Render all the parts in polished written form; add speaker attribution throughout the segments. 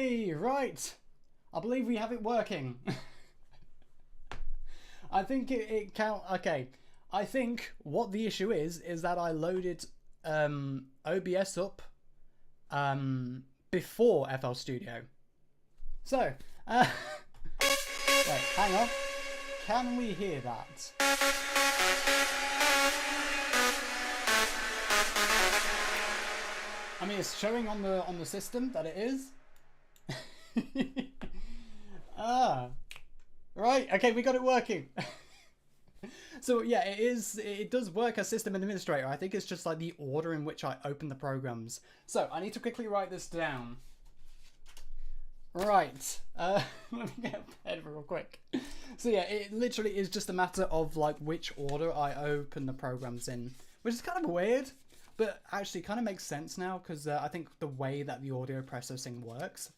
Speaker 1: Hey, right. I believe we have it working. I think it count. Okay. I think what the issue is that I loaded OBS up before FL Studio. So, wait, hang on. Can we hear that? I mean, it's showing on the system that it is. Right. Okay, we got it working. So yeah, it does work as system administrator. I think it's just like the order in which I open the programs. So I need to quickly write this down. Right. Let me get a pen real quick. So yeah, it literally is just a matter of like which order I open the programs in, which is kind of weird, but actually kind of makes sense now because I think the way that the audio processing works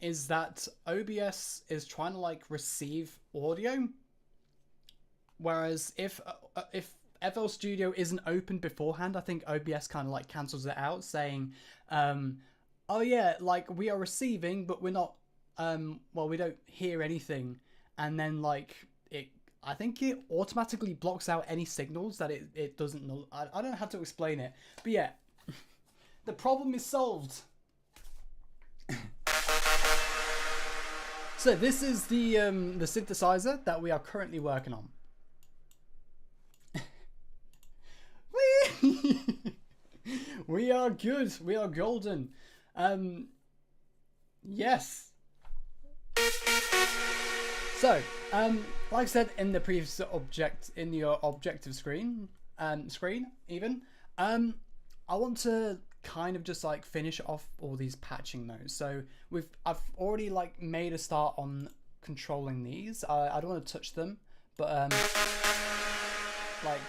Speaker 1: is that OBS is trying to like receive audio, whereas if FL Studio isn't open beforehand, I think OBS kind of like cancels it out, saying, "Oh yeah, like we are receiving, but we're not. Well, we don't hear anything," and then like I think it automatically blocks out any signals that it doesn't know. I don't know how to explain it, but yeah, the problem is solved. So this is the synthesizer that we are currently working on. We are good. We are golden. Yes. So, like I said in the previous objective screen, I want to kind of just like finish off all these patching those. So I've already like made a start on controlling these. I don't want to touch them, but like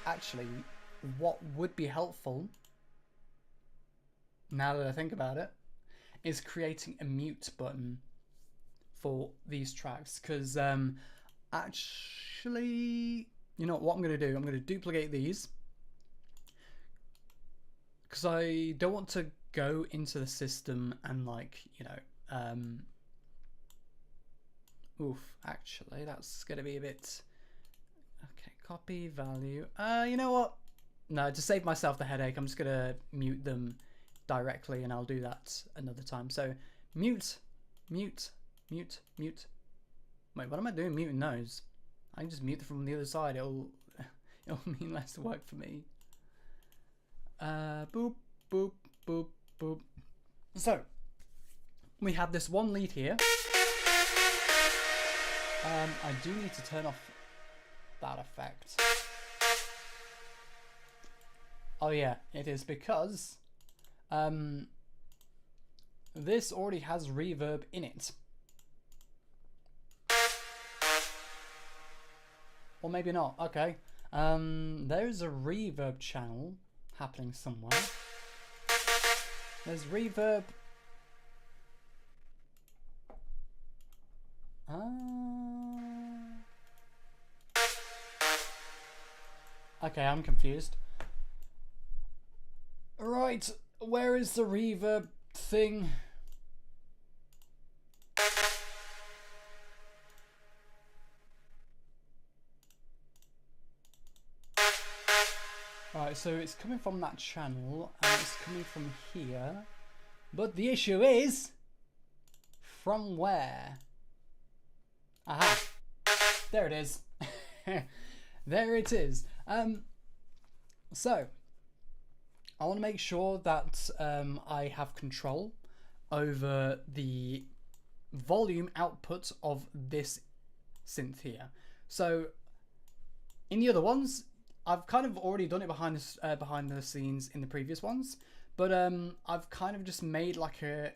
Speaker 1: actually what would be helpful now that I think about it is creating a mute button for these tracks, because actually, you know what I'm going to do? I'm going to duplicate these because I don't want to go into the system and like, you know, actually that's going to be a bit, okay, copy value. You know what? No, to save myself the headache, I'm just going to mute them directly, and I'll do that another time. So mute. Wait, what am I doing muting those? I can just mute them from the other side. It'll mean less work for me. Boop, boop, boop, boop. So we have this one lead here. I do need to turn off that effect. Oh yeah, it is because this already has reverb in it. Or maybe not. Okay. There's a reverb channel happening somewhere. There's reverb. Okay, I'm confused. Right, where is the reverb thing? Right, so it's coming from that channel and it's coming from here. But the issue is, from where? Aha, there it is. There it is. So I want to make sure that I have control over the volume output of this synth here. So in the other ones, I've kind of already done it behind the scenes in the previous ones, but I've kind of just made like a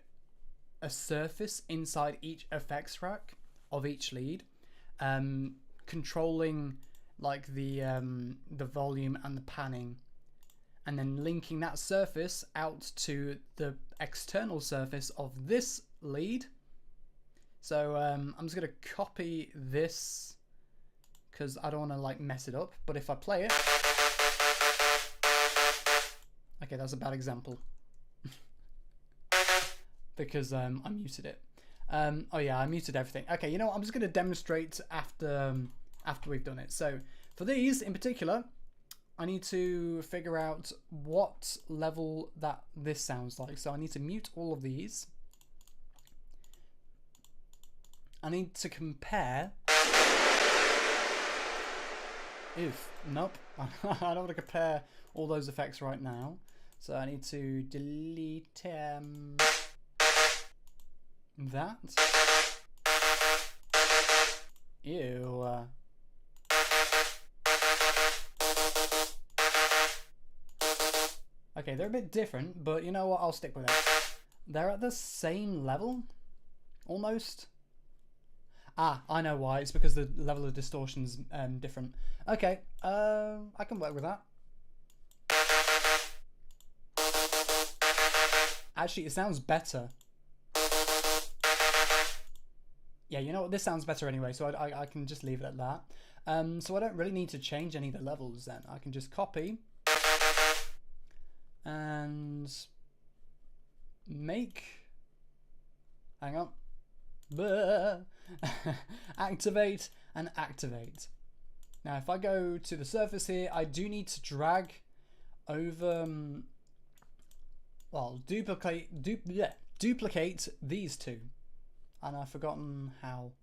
Speaker 1: surface inside each effects track of each lead, controlling like the volume and the panning, and then linking that surface out to the external surface of this lead. So I'm just gonna copy this because I don't want to like mess it up, but if I play it, okay, that's a bad example. because I muted it. Oh yeah, I muted everything. Okay, you know what? I'm just going to demonstrate after we've done it. So for these in particular, I need to figure out what level that this sounds like. So I need to mute all of these. I need to compare. Nope. I don't want to compare all those effects right now. So I need to delete that. Ew. Okay, they're a bit different, but you know what? I'll stick with it. They're at the same level, almost. Ah, I know why. It's because the level of distortion's different. Okay, I can work with that. Actually, it sounds better. Yeah, you know what? This sounds better anyway, so I can just leave it at that. So I don't really need to change any of the levels then. I can just copy and make. Hang on. Activate and activate. Now, if I go to the surface here, I do need to drag over. Well, duplicate these two. And I've forgotten how.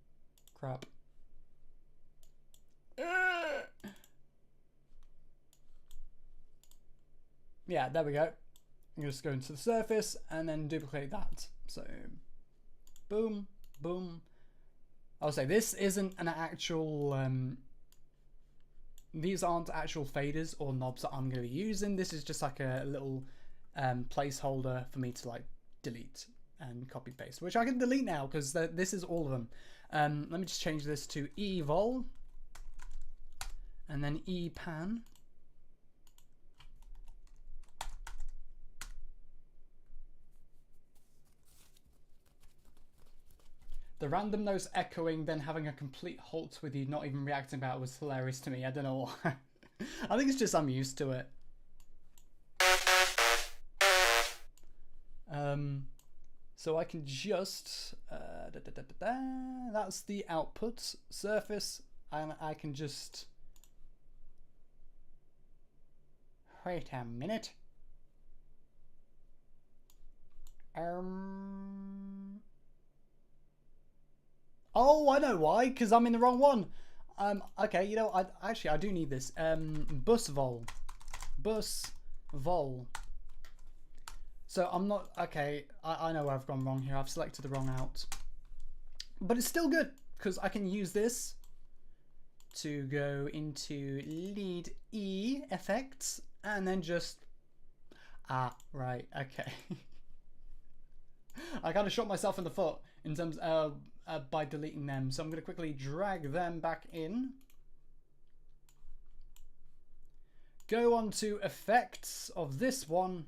Speaker 1: Crap. Yeah, there we go. I'm just going to the surface and then duplicate that. So, boom, boom. I'll say this isn't an actual. These aren't actual faders or knobs that I'm going to be using. This is just like a little placeholder for me to like delete and copy paste, which I can delete now because this is all of them. Let me just change this to evol and then epan. The random notes echoing, then having a complete halt with you not even reacting about it was hilarious to me. I don't know why. I think it's just I'm used to it. So I can just that's the output surface, and I can just wait a minute. Oh, I know why, because I'm in the wrong one. Okay, you know, I do need this. Bus vol. So I'm not, okay, I know where I've gone wrong here. I've selected the wrong out. But it's still good, because I can use this to go into lead E effects, and then just, right, okay. I kind of shot myself in the foot in terms by deleting them. So I'm going to quickly drag them back in. Go on to effects of this one.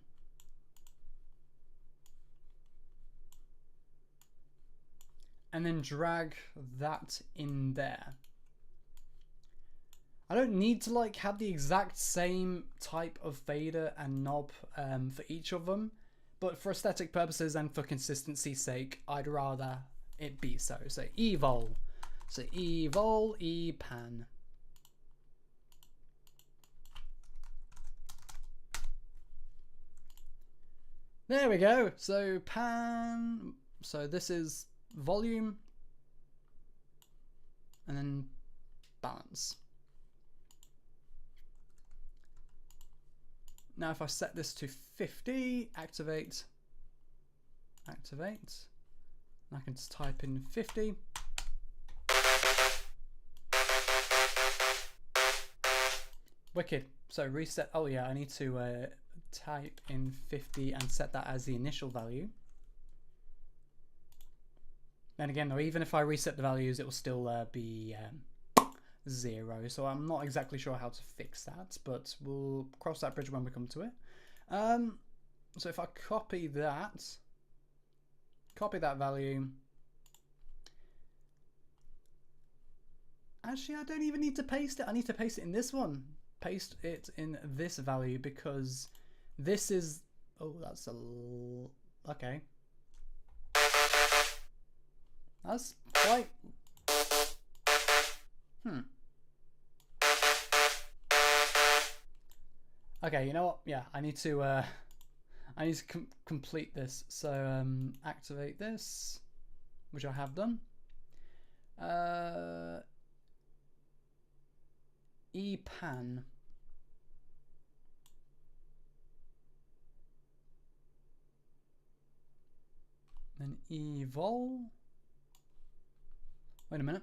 Speaker 1: And then drag that in there. I don't need to like have the exact same type of fader and knob for each of them, but for aesthetic purposes and for consistency's sake, I'd rather it be so. So evol. So evol epan. There we go. So pan. So this is volume and then balance. Now if I set this to 50, activate, and I can just type in 50. Wicked. So reset, oh yeah, I need to type in 50 and set that as the initial value. Then again, though, even if I reset the values, it will still be 0. So I'm not exactly sure how to fix that, but we'll cross that bridge when we come to it. So if I copy that value. Actually, I don't even need to paste it. I need to paste it in this one. Paste it in this value because this is, oh, that's a, okay. That's quite... Okay, you know what? Yeah, I need to complete this. So activate this, which I have done. EPAN. Then evol. Wait a minute.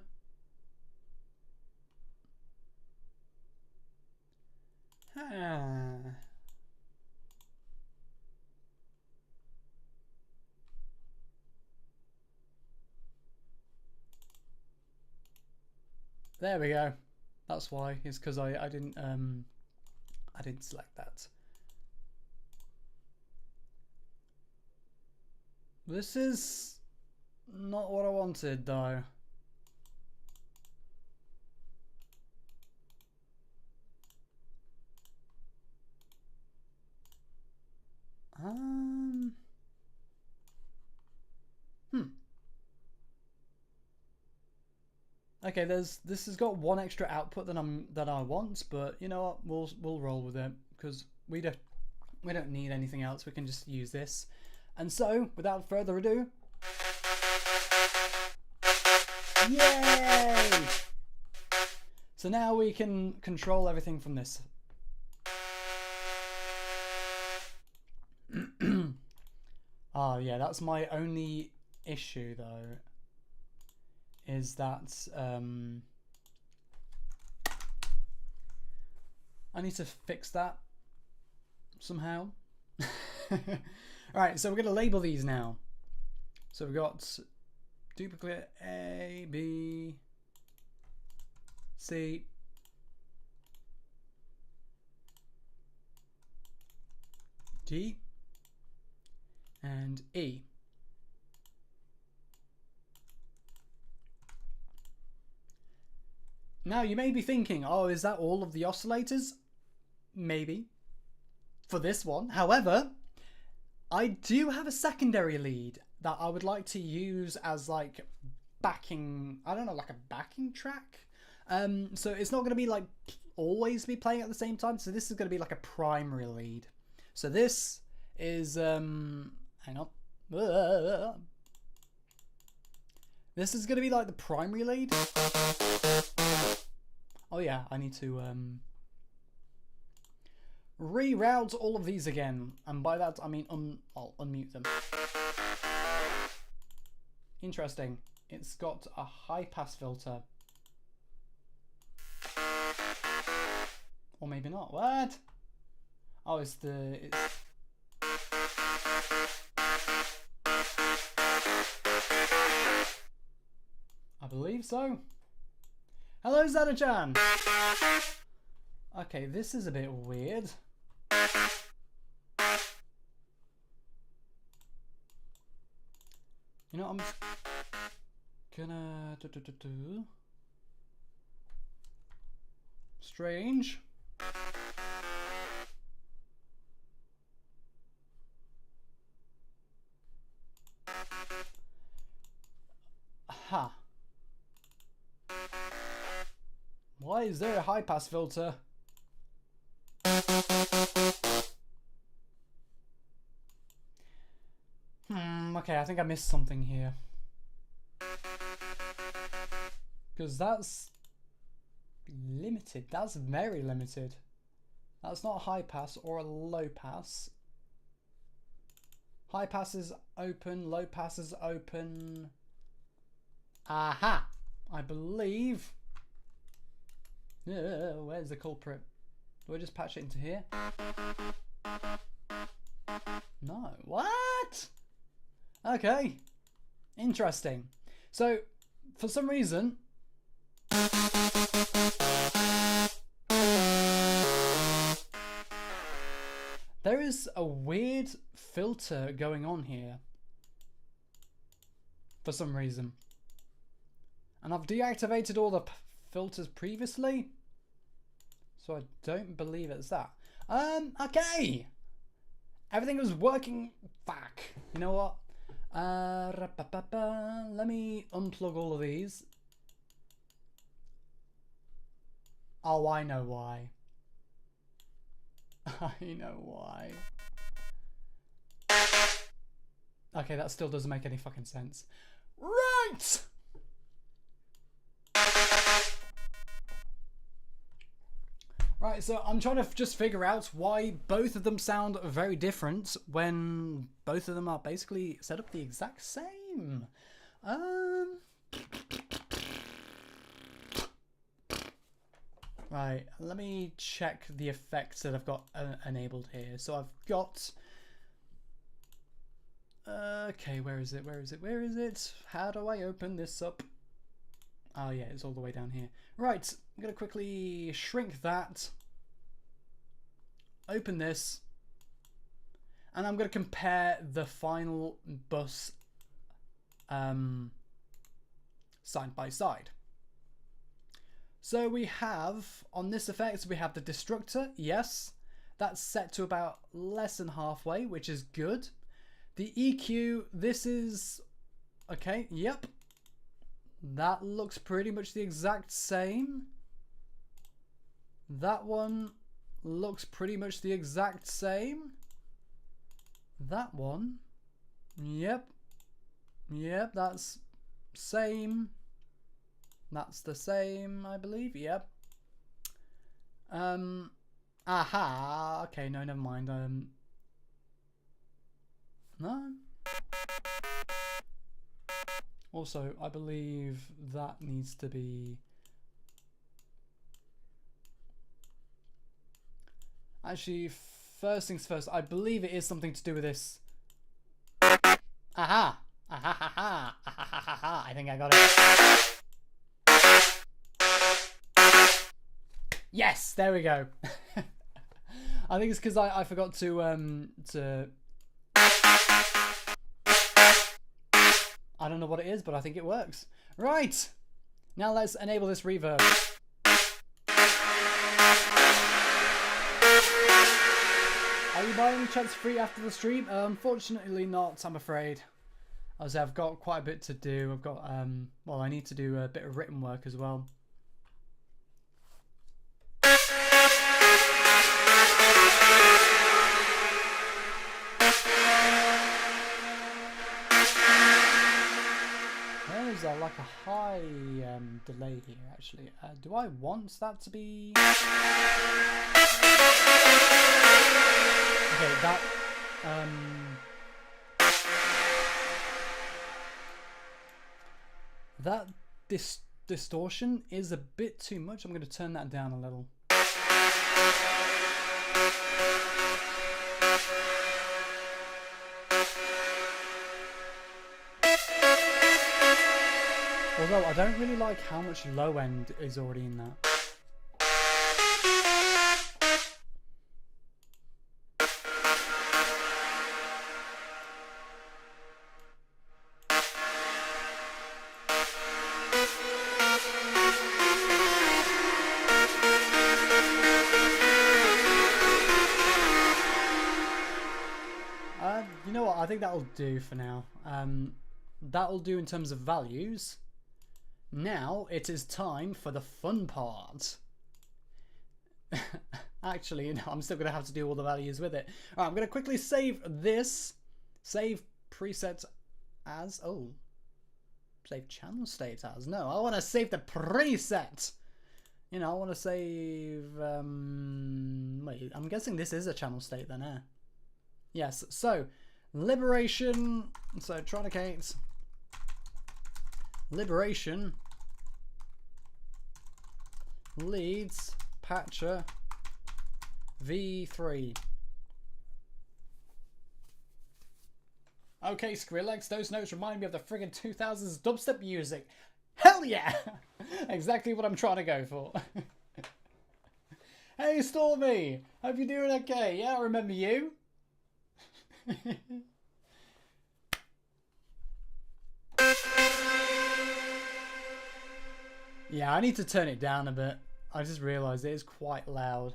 Speaker 1: There we go. That's why. It's because I didn't select that. This is not what I wanted though. Okay, this has got one extra output that I want, but you know what? We'll roll with it because we don't need anything else. We can just use this. And so, without further ado, yay! So now we can control everything from this. Oh yeah, that's my only issue though. Is that I need to fix that somehow. Alright, so we're going to label these now. So we've got duplicate A, B, C, D, and E. Now you may be thinking, oh, is that all of the oscillators? Maybe. For this one. However, I do have a secondary lead that I would like to use as like backing, I don't know, like a backing track. So it's not going to be like always be playing at the same time. So this is going to be like a primary lead. So this is, hang on. This is going to be like the primary lead. Oh yeah, I need to reroute all of these again, and by that I mean I'll unmute them. Interesting. It's got a high pass filter, or maybe not. What? Oh, it's I believe so. Hello, Zana-chan. Okay, this is a bit weird. You know, I'm gonna strange. Aha. Why is there a high pass filter? Okay, I think I missed something here. Because that's limited. That's very limited. That's not a high pass or a low pass. High pass is open, low pass is open. Aha! I believe. Where's the culprit? Do I just patch it into here? No. What? Okay. Interesting. So, for some reason, there is a weird filter going on here. For some reason. And I've deactivated all the filters previously. So I don't believe it's that. Okay. Everything was working. Fuck. You know what? Let me unplug all of these. Oh, I know why. I know why. Okay, that still doesn't make any fucking sense. Right! Right, so I'm trying to just figure out why both of them sound very different when both of them are basically set up the exact same. Right, let me check the effects that I've got enabled here. So I've got... okay, where is it? Where is it? Where is it? How do I open this up? Oh yeah, it's all the way down here. Right, I'm going to quickly shrink that. Open this. And I'm going to compare the final bus side by side. So we have, on this effect, we have the destructor, yes. That's set to about less than halfway, which is good. The EQ, this is, okay, yep. That looks pretty much the exact same. That one looks pretty much the exact same. That one, yep. Yep, that's same. That's the same, I believe. Yep. Aha. Okay, no, never mind. No. Also, I believe that needs to be... Actually, first things first, I believe it is something to do with this. Aha! Aha ha ha! Aha ha ha! I think I got it. Yes, there we go. I think it's because I forgot to I don't know what it is, but I think it works. Right. Now let's enable this reverb. Are you by any chance free after the stream? Unfortunately not, I'm afraid. As I've got quite a bit to do. I've got well, I need to do a bit of written work as well. There's like a high delay here actually. Do I want that to be... Okay, that... that distortion is a bit too much. I'm going to turn that down a little. Although I don't really like how much low end is already in that. You know what? I think that'll do for now. That'll do in terms of values. Now it is time for the fun part. Actually, no, I'm still going to have to do all the values with it. All right, I'm going to quickly save this. Save preset as... Oh. Save channel state as. No, I want to save the preset. You know, I want to save... wait, I'm guessing this is a channel state then, eh? Yes, so... Liberation. So, Tronicate... Liberation leads patcher V3. Okay, Skrillex, those notes remind me of the friggin' 2000s dubstep music. Hell yeah! Exactly what I'm trying to go for. Hey Stormy, hope you're doing okay. Yeah, I remember you. Yeah, I need to turn it down a bit. I just realised it is quite loud.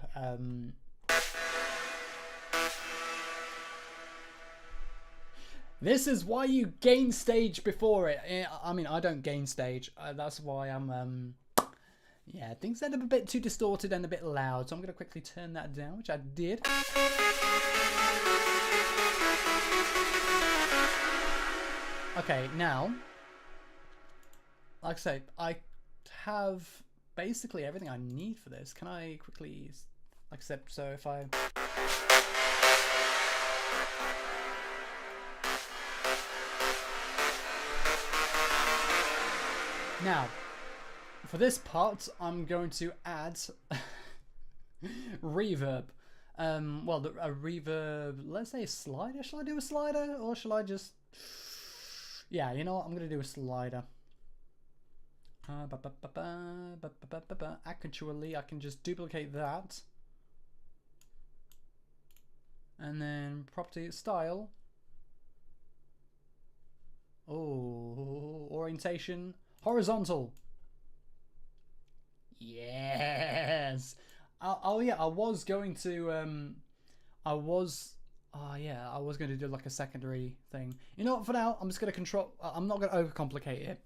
Speaker 1: This is why you gain stage before it. I mean, I don't gain stage. That's why I'm, yeah, things end up a bit too distorted and a bit loud. So I'm going to quickly turn that down, which I did. Okay, now, like I say, I have basically everything I need for this. Can I quickly, like I said, so if I... Now, for this part, I'm going to add reverb. Well, a reverb, let's say a slider. Shall I do a slider? Or shall I just... Yeah, you know what? I'm going to do a slider. Actually, I can just duplicate that. And then property style. Oh, orientation. Horizontal. Yes. Oh yeah, I was going to I was going to do like a secondary thing. You know what, for now I'm just going to control, I'm not going to overcomplicate it.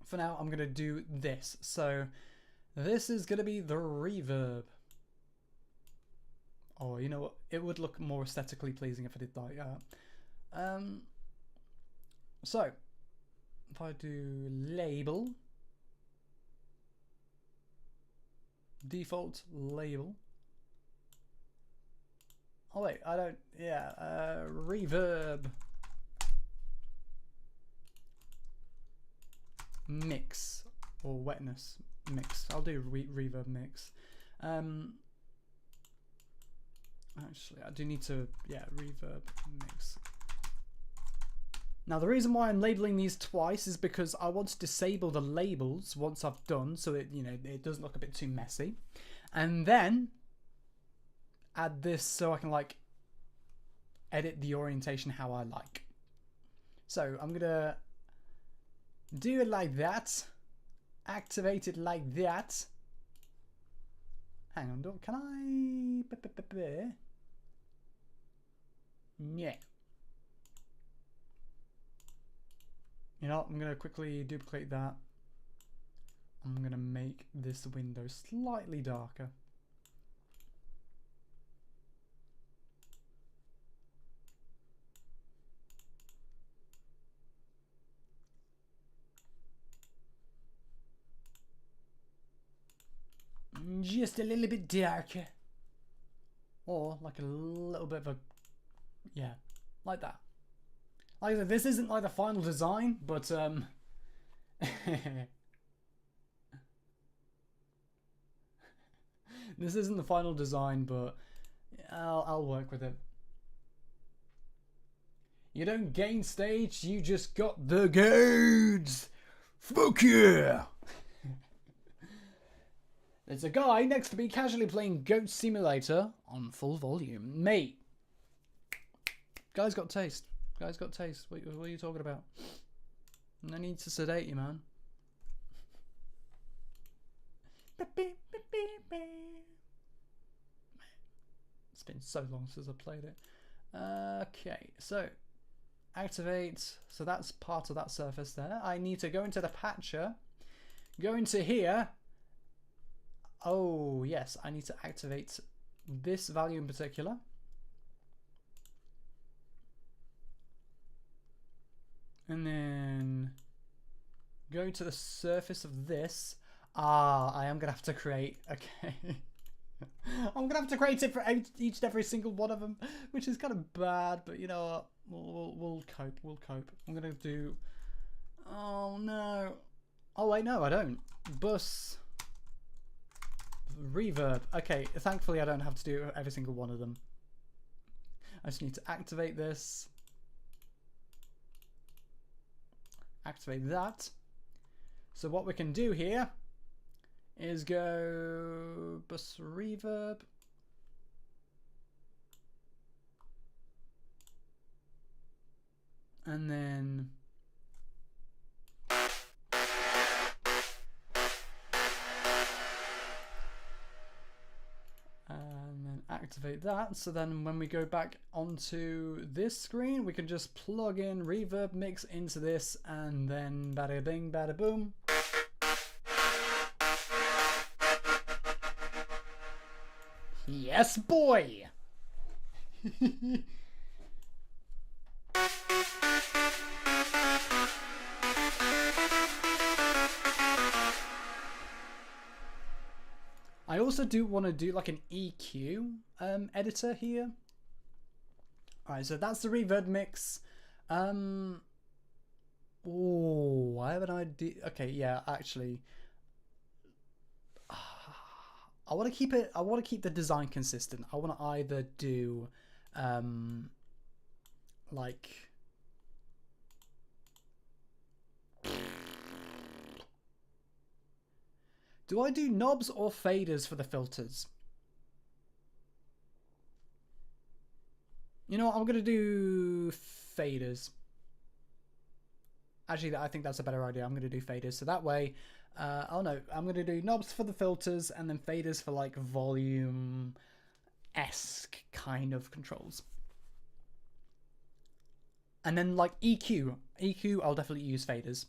Speaker 1: For now I'm going to do this. So this is going to be the reverb. Oh, you know what, it would look more aesthetically pleasing if I did like that. So if I do label, default label. Oh wait, I don't, yeah, reverb mix or wetness mix. I'll do reverb mix. Actually, I do need to, yeah, reverb mix. Now the reason why I'm labeling these twice is because I want to disable the labels once I've done, so it, you know, it doesn't look a bit too messy, and then add this so I can like edit the orientation how I like. So I'm gonna do it like that, activate it like that. Hang on, can I? Yeah. You know, I'm going to quickly duplicate that. I'm going to make this window slightly darker. Just a little bit darker. Or like a little bit of a, yeah, like that. Like I said, this isn't like the final design, but this isn't the final design, but I'll work with it. You don't gain stage, you just got the gains. Fuck yeah! There's a guy next to me casually playing Goat Simulator on full volume. Mate, guy's got taste. Guy's got taste. What are you talking about? No need to sedate you, man. It's been so long since I played it. Okay, so activate. So that's part of that surface there. I need to go into the patcher. Go into here. Oh, yes, I need to activate this value in particular. And then go to the surface of this. Ah, I am going to have to create, okay. I'm going to have to create it for each and every single one of them, which is kind of bad, but you know what, we'll cope, we'll cope. I'm going to do, oh no. Oh wait, no, I don't. Bus. Reverb. Okay, thankfully I don't have to do every single one of them. I just need to activate this. Activate that. So what we can do here is go bus reverb. And then activate that. So then when we go back onto this screen, we can just plug in reverb mix into this, and then bada bing, bada boom. Yes, boy! I also do want to do like an EQ editor here. Alright, so that's the reverb mix. Oh, why haven't I do? Okay, yeah, actually, I want to keep it. I want to keep the design consistent. I want to either do, like, do I do knobs or faders for the filters? You know what? I'm gonna do faders. Actually, I think that's a better idea. I'm gonna do faders, so that way, oh no, I'm gonna do knobs for the filters and then faders for like volume-esque kind of controls. And then like EQ, I'll definitely use faders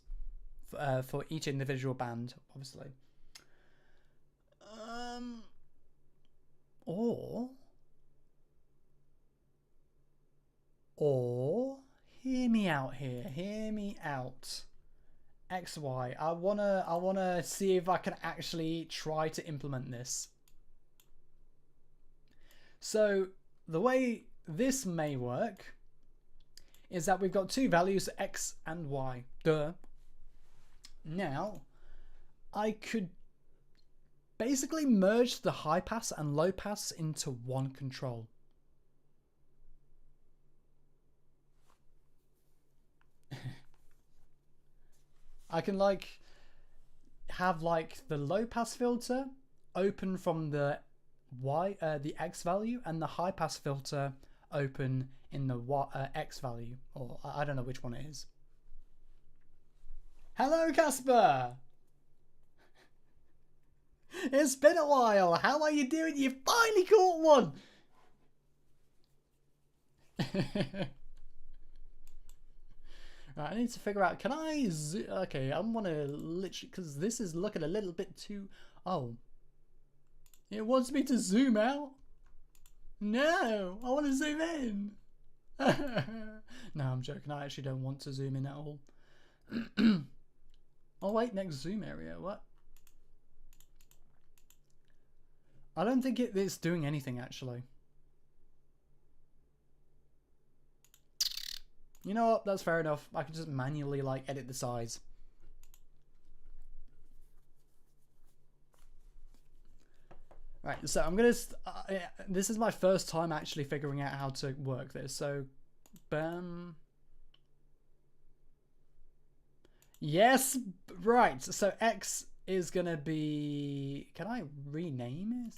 Speaker 1: for each individual band, obviously. Or hear me out here. Hear me out. XY. I wanna see if I can actually try to implement this. So the way this may work is that we've got two values, X and Y. Duh. Now, I could basically merge the high pass and low pass into one control. I can like have like the low pass filter open from the the X value, and the high pass filter open in the X value, or I don't know which one it is. Hello, Casper. It's been a while. How are you doing? You finally caught one. Right, I need to figure out, can I okay, I'm gonna literally, because this is looking a little bit too, oh, it wants me to zoom out. No, I want to zoom in. No, I'm joking. I actually don't want to zoom in at all. Oh wait, next zoom area. What? I don't think it's doing anything actually. You know what? That's fair enough. I can just manually like edit the size. Right, so I'm gonna. This is my first time actually figuring out how to work this. So, bam. Yes, right. So X is gonna be. Can I rename it?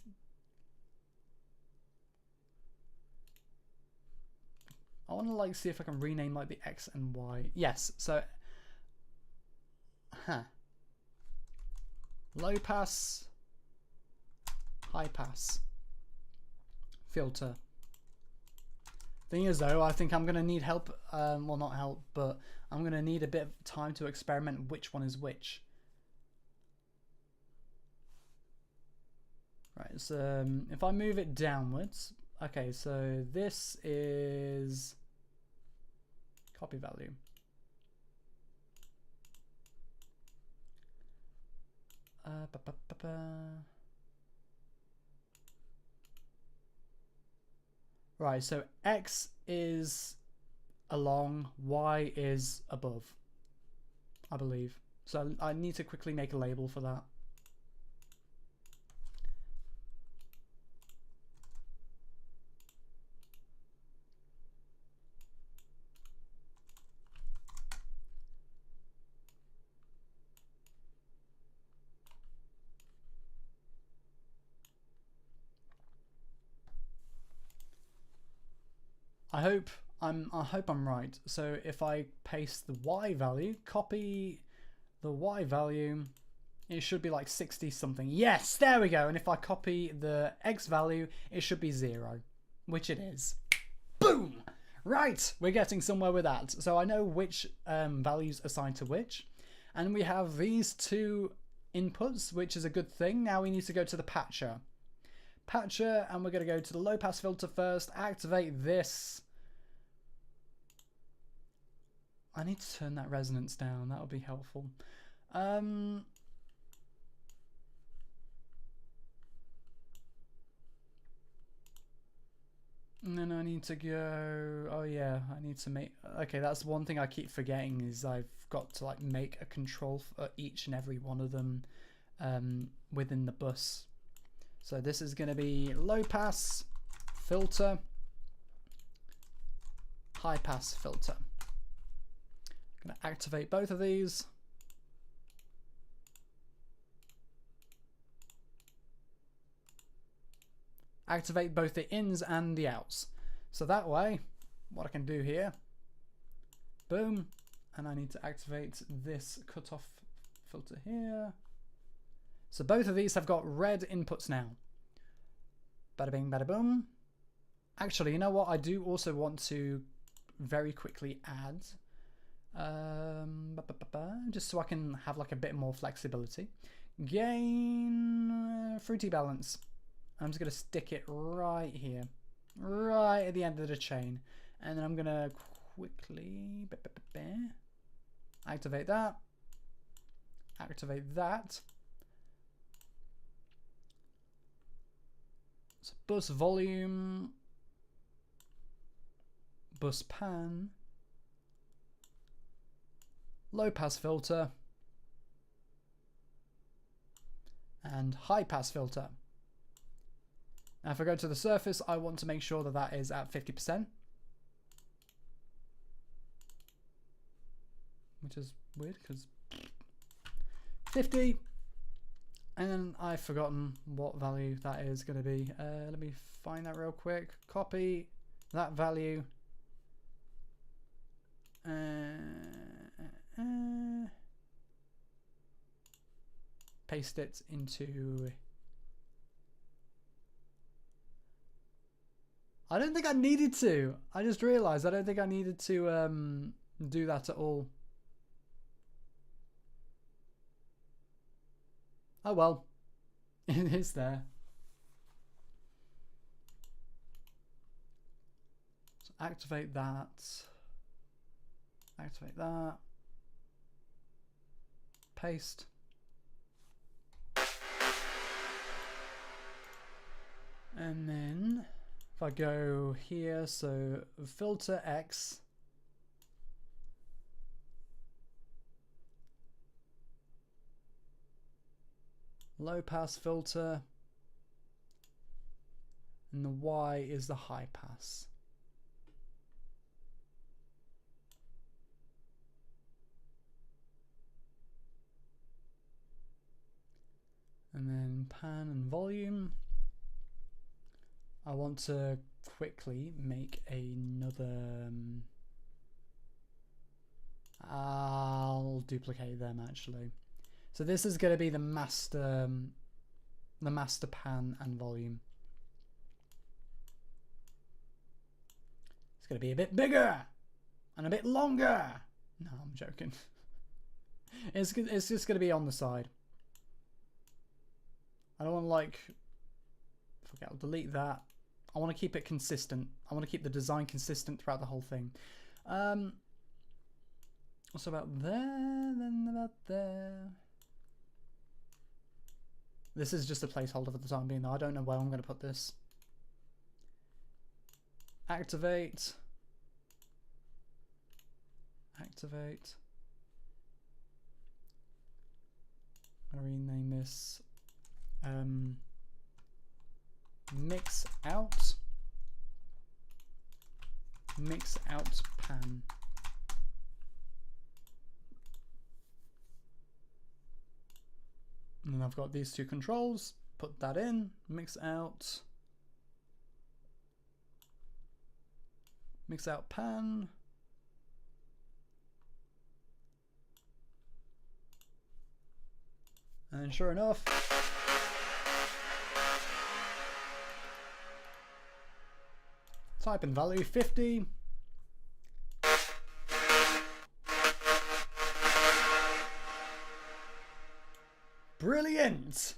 Speaker 1: I want to like see if I can rename like the X and Y. Yes. So, low pass. High pass filter. Thing is though, I think I'm gonna need help, well not help, but I'm gonna need a bit of time to experiment which one is which. Right, so if I move it downwards, okay, so this is copy value. Right, so X is along, Y is above, I believe. So I need to quickly make a label for that. I hope I'm right. So if I paste the Y value, copy the Y value, It should be like 60 something. Yes, there we go. And if I copy the X value, it should be 0, which it is. Boom! Right, we're getting somewhere with that. So I know which values assigned to which. And we have these two inputs, which is a good thing. Now we need to go to the patcher. Patcher, and we're going to go to the low pass filter first, activate this. I need to turn that resonance down, that would be helpful. And then I need to go, oh yeah, I need to make, okay, that's one thing I keep forgetting is I've got to like make a control for each and every one of them within the bus. So this is going to be low pass filter, high pass filter. I'm going to activate both of these. Activate both the ins and the outs. So that way, what I can do here, boom, and I need to activate this cutoff filter here. So both of these have got red inputs now. Bada bing, bada boom. Actually, you know what? I do also want to very quickly add, just so I can have like a bit more flexibility. Gain fruity balance. I'm just going to stick it right here, right at the end of the chain. And then I'm going to quickly activate that, activate that. So bus volume, bus pan, low pass filter, and high pass filter. Now if I go to the surface, I want to make sure that that is at 50%. Which is weird because 50. And then I've forgotten what value that is going to be. Let me find that real quick. Copy that value. Paste it into... I don't think I needed to. I just realized I don't think I needed to do that at all. Oh well, it is there. So activate that. Activate that. Paste. And then if I go here, so filter X. Low pass filter, and the Y is the high pass. And then pan and volume. I want to quickly make another, I'll duplicate them actually. So this is going to be the master pan and volume. It's going to be a bit bigger and a bit longer. No, I'm joking. It's just going to be on the side. I don't want to like, forget, I'll delete that. I want to keep it consistent. I want to keep the design consistent throughout the whole thing. So about there, then about there. This is just a placeholder for the time being though. I don't know where I'm going to put this. Activate. Activate. I'm going to rename this mix out pan. And then I've got these two controls, put that in, mix out pan. And And sure enough, type in value 50. Brilliant!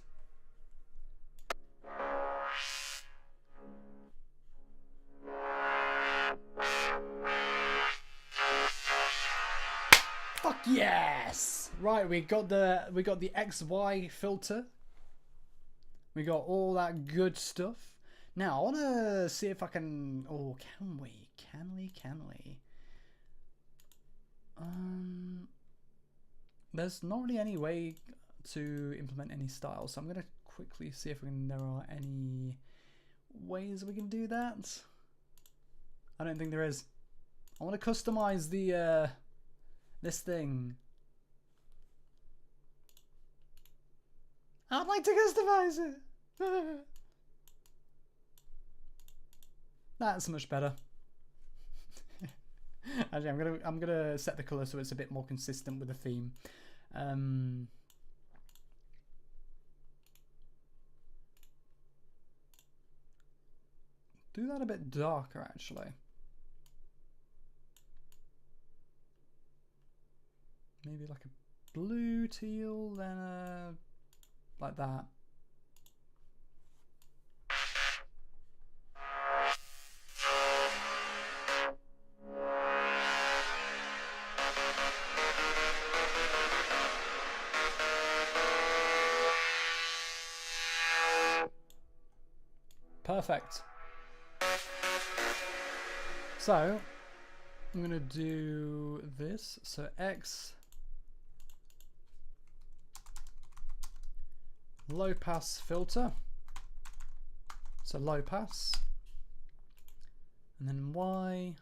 Speaker 1: Fuck yes! Right, we got the XY filter. We got all that good stuff. Now I want to see if I can. Oh, can we? Can we? There's not really any way to implement any styles, so I'm gonna quickly see if there are any ways we can do that. I don't think there is. I want to customize the this thing. I'd like to customize it. That's much better. Actually, I'm gonna set the color so it's a bit more consistent with the theme. Do that a bit darker, actually. Maybe like a blue teal, then like that. Perfect. So I'm gonna do this. So X low pass filter. So low pass. And then Y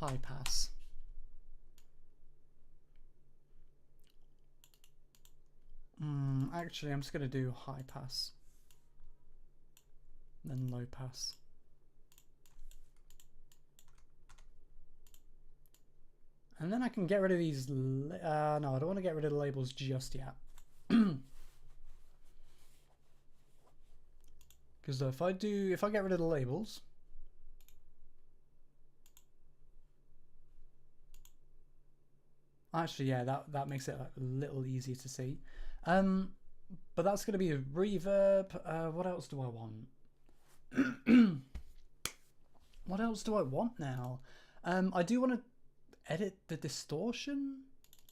Speaker 1: high pass. Actually, I'm just gonna do high pass. Then low pass. And then I can get rid of these. No, I don't want to get rid of the labels just yet. Because if I get rid of the labels, actually, yeah, that makes it a little easier to see. But that's going to be a reverb. What else do I want? What else do I want now? I do want to edit the distortion.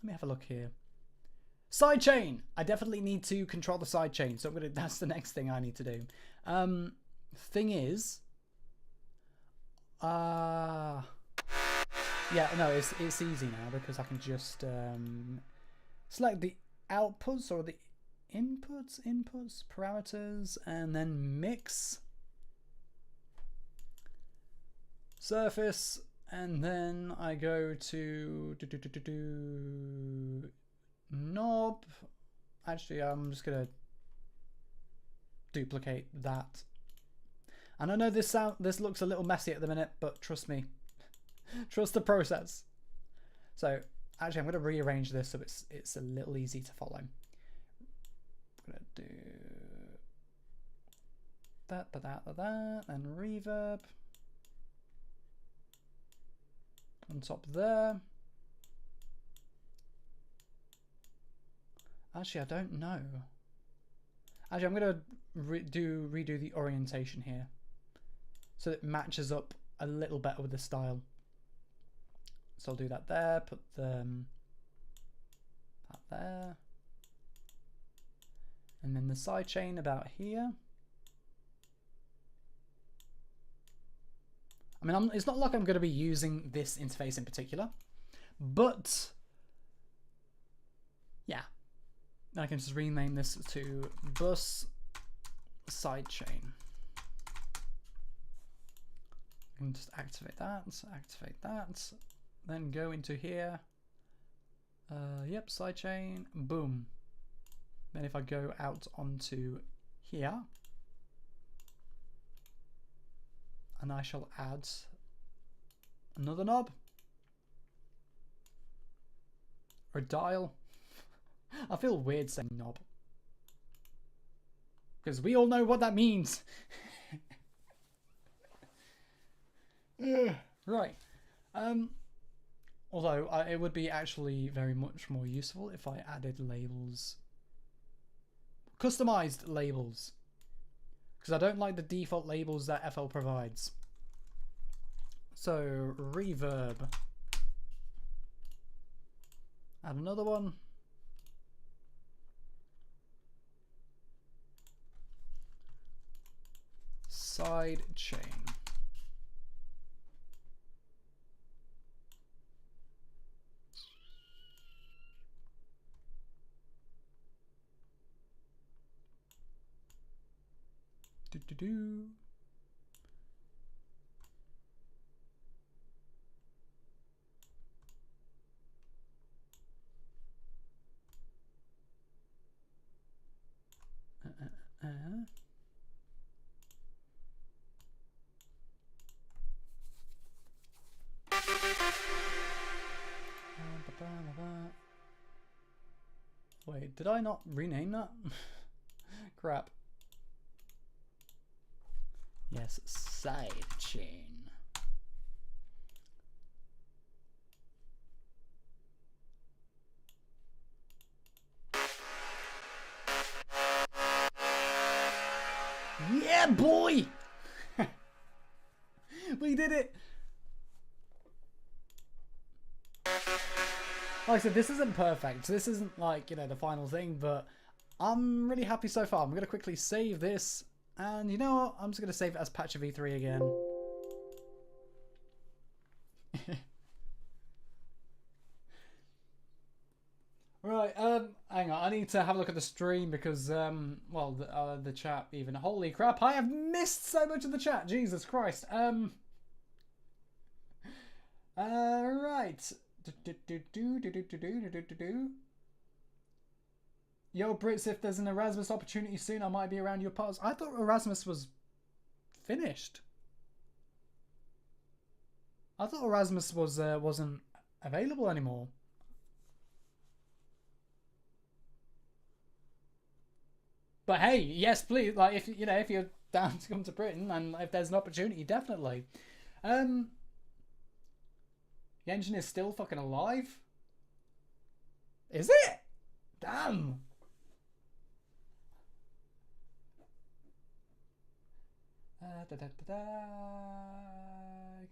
Speaker 1: Let me have a look here. Sidechain. I definitely need to control the sidechain, so that's the next thing I need to do. Thing is, yeah, no, it's easy now because I can just select the outputs or the inputs, parameters, and then mix, surface, and then I go to knob. Actually, I'm just gonna duplicate that. And I know this looks a little messy at the minute, but trust me, trust the process. So actually, I'm gonna rearrange this so it's a little easy to follow. I'm gonna do that, and reverb on top there. Actually, I don't know. Actually, I'm gonna redo the orientation here so it matches up a little better with the style. So I'll do that there, put that there, and then the sidechain about here. I mean, it's not like I'm going to be using this interface in particular, but yeah, I can just rename this to bus sidechain. I can just activate that, then go into here. Yep, sidechain, boom. Then if I go out onto here, and I shall add another knob or dial. I feel weird saying knob. Because we all know what that means. Right. Although it would be actually very much more useful if I added labels. Customized labels. Because I don't like the default labels that FL provides. So, reverb. Add another one. Side chain. Do do do. Wait, did I not rename that? Crap. Yes, side chain. Yeah, boy! We did it! Like I said, this isn't perfect. This isn't like, you know, the final thing, but I'm really happy so far. I'm going to quickly save this. And you know what? I'm just going to save it as patch of V3 again. Right, hang on. I need to have a look at the stream because, well, the chat even. Holy crap, I have missed so much of the chat. Jesus Christ. Right. Yo, Brits, if there's an Erasmus opportunity soon, I might be around your parts. I thought Erasmus was finished. I thought Erasmus was wasn't available anymore. But hey, yes, please. Like, if you know, if you're down to come to Britain, and if there's an opportunity, definitely. The engine is still fucking alive. Is it? Damn.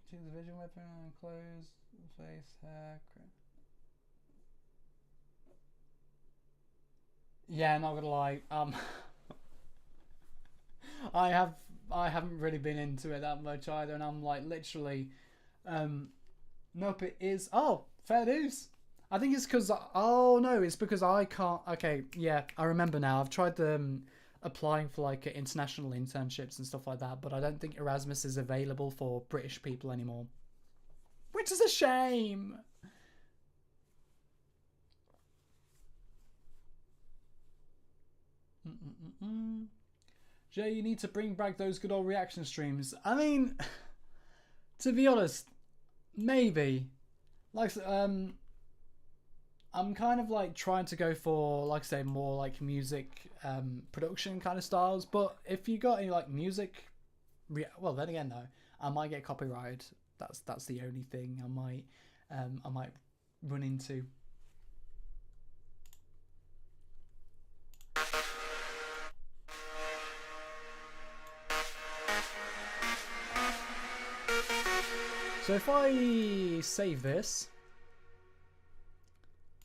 Speaker 1: Choose the vision weapon, clothes, face, hair. Yeah, not gonna lie. I haven't really been into it that much either, and I'm like literally, nope. It is. Oh, fair dues. I think it's because. Oh no, it's because I can't. Okay, yeah, I remember now. I've tried applying for like international internships and stuff like that, but I don't think Erasmus is available for British people anymore, which is a shame. Jay, you need to bring back those good old reaction streams. I mean, to be honest, maybe. Like, I'm kind of like trying to go for, like I say, more like music production kind of styles. But if you got any like music, well, then again though, I might get copyrighted. That's the only thing I might run into. So if I save this,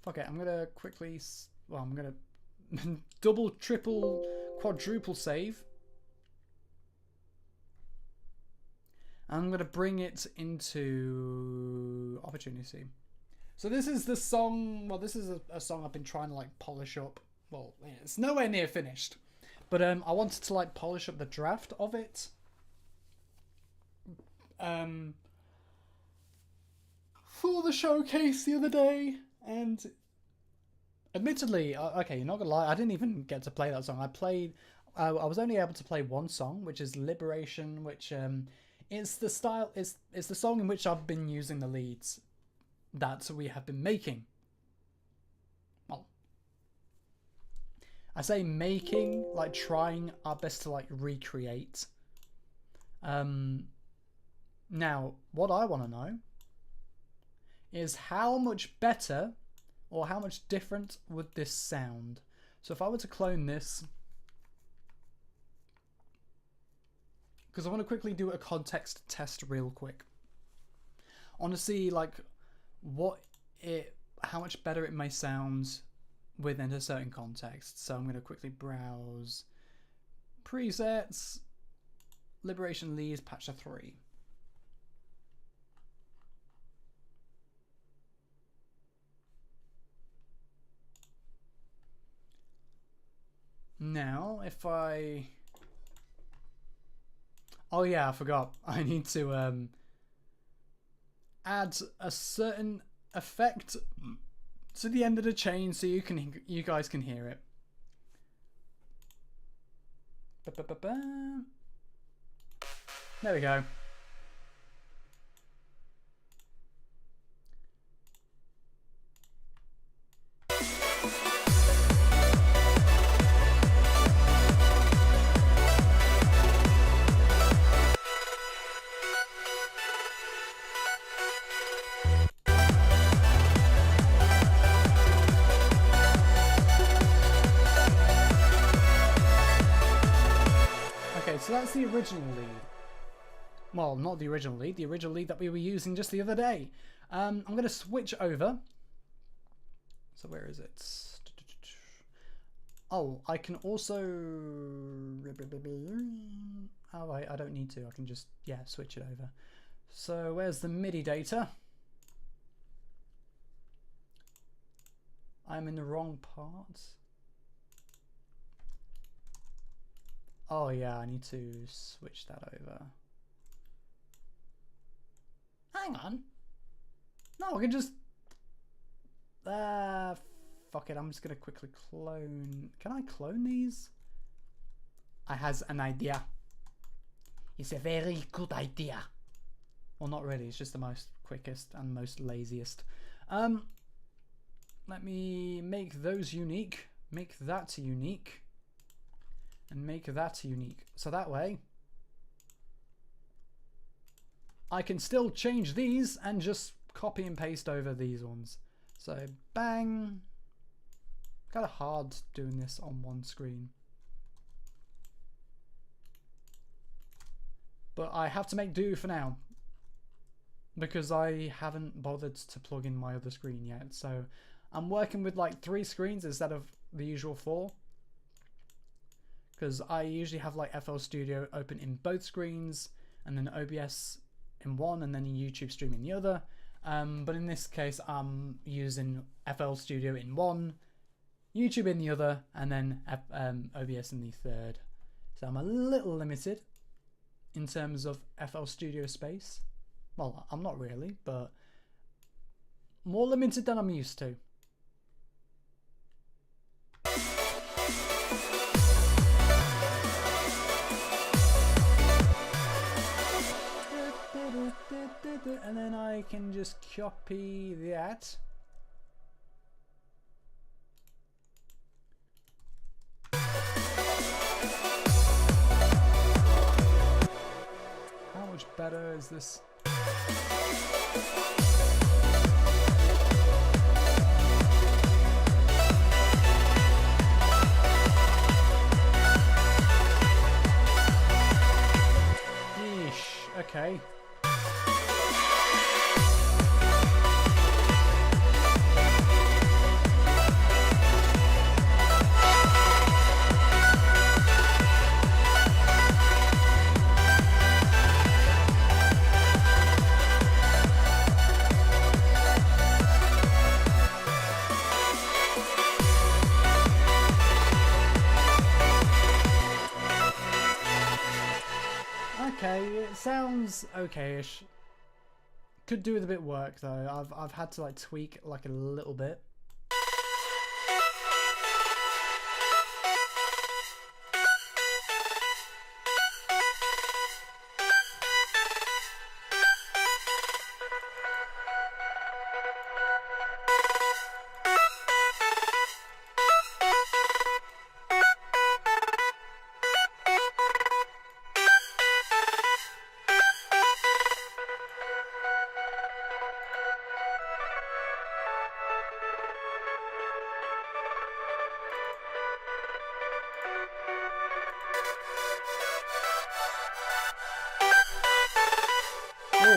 Speaker 1: fuck it, I'm gonna quickly, well, I'm gonna double, triple, quadruple save. I'm gonna bring it into opportunity. So this is the song, well, this is a song I've been trying to like polish up. Well, it's nowhere near finished, but I wanted to like polish up the draft of it. For the showcase the other day, and admittedly, okay, you're not gonna lie, I didn't even get to play that song. I was only able to play one song, which is Liberation, which is the style, is the song in which I've been using the leads that we have been making. Well, I say making, like trying our best to like recreate. Now, what I want to know is how much better or how much different would this sound? So if I were to clone this, because I want to quickly do a context test real quick. I want to see like how much better it may sound within a certain context. So I'm going to quickly browse presets, Liberation Leads, patch 3. Now, if I... Oh yeah, I forgot. I need to add a certain effect to the end of the chain so you guys can hear it. There we go. So that's the original lead. Well, not the original lead that we were using just the other day. I'm going to switch over. So where is it? Oh, I can also... Oh, I don't need to. I can just, yeah, switch it over. So where's the MIDI data? I'm in the wrong part. Oh yeah, I need to switch that over. Hang on. No, I can just... fuck it, I'm just gonna quickly clone... Can I clone these? I has an idea. It's a very good idea. Well, not really, it's just the most quickest and most laziest. Let me make those unique. Make that unique. And make that unique. So that way I can still change these and just copy and paste over these ones. So bang. Kind of hard doing this on one screen. But I have to make do for now, because I haven't bothered to plug in my other screen yet. So I'm working with like 3 screens instead of the usual 4. Because I usually have like FL Studio open in both screens, and then OBS in one, and then YouTube Stream in the other. But in this case, I'm using FL Studio in one, YouTube in the other, and then OBS in the third. So I'm a little limited in terms of FL Studio space. Well, I'm not really, but more limited than I'm used to. And then I can just copy that. How much better is this? Yeesh, okay. It sounds okay-ish. Could do with a bit of work though. I've had to like tweak like a little bit.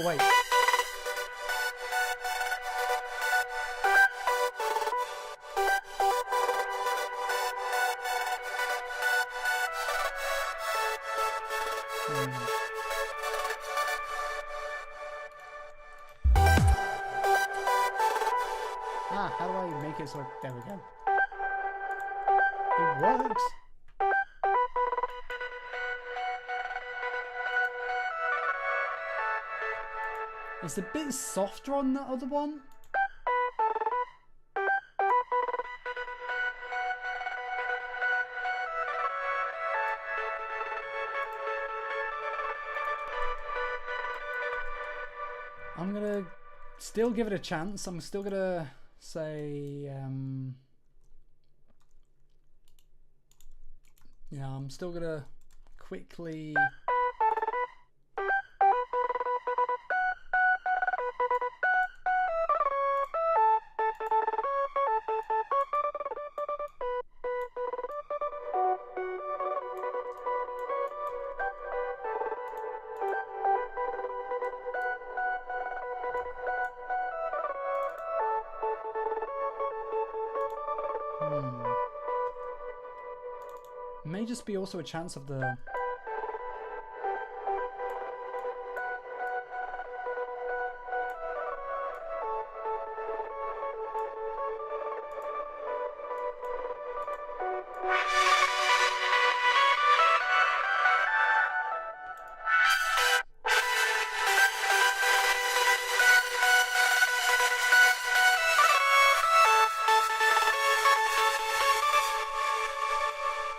Speaker 1: Oh, wait. Ah, how do I make it so... There we go. It works. It's a bit softer on that other one. I'm gonna still give it a chance. I'm still gonna say, yeah, I'm still gonna quickly. May just be also a chance of the...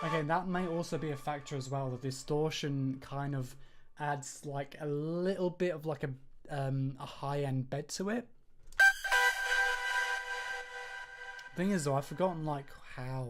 Speaker 1: Okay, that may also be a factor as well. The distortion kind of adds like a little bit of like a high-end bed to it. Thing is though, I've forgotten like how.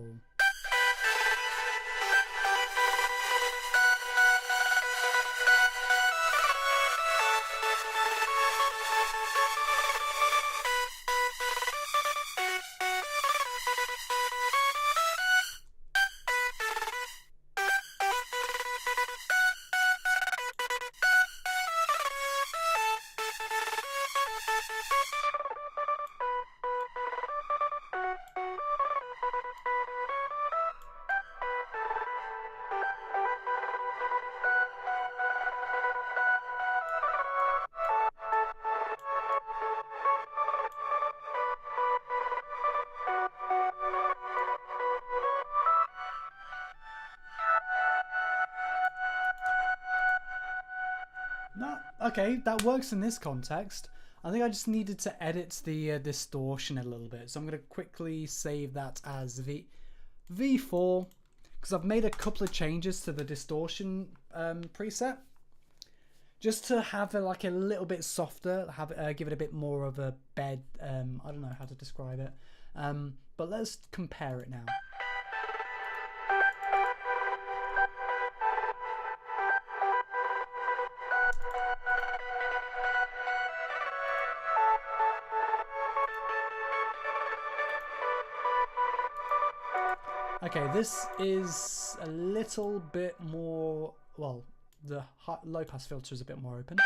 Speaker 1: No, okay, that works in this context. I think I just needed to edit the distortion a little bit. So I'm going to quickly save that as V4 because I've made a couple of changes to the distortion preset. Just to have it like a little bit softer, give it a bit more of a bed. I don't know how to describe it. But let's compare it now. Okay, this is a little bit more, well, the low pass filter is a bit more open.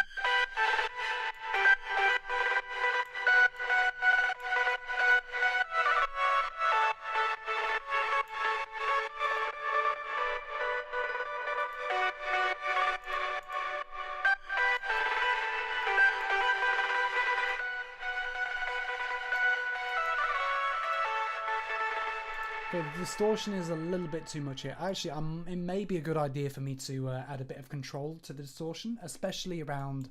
Speaker 1: The distortion is a little bit too much here. Actually, it may be a good idea for me to add a bit of control to the distortion, especially around,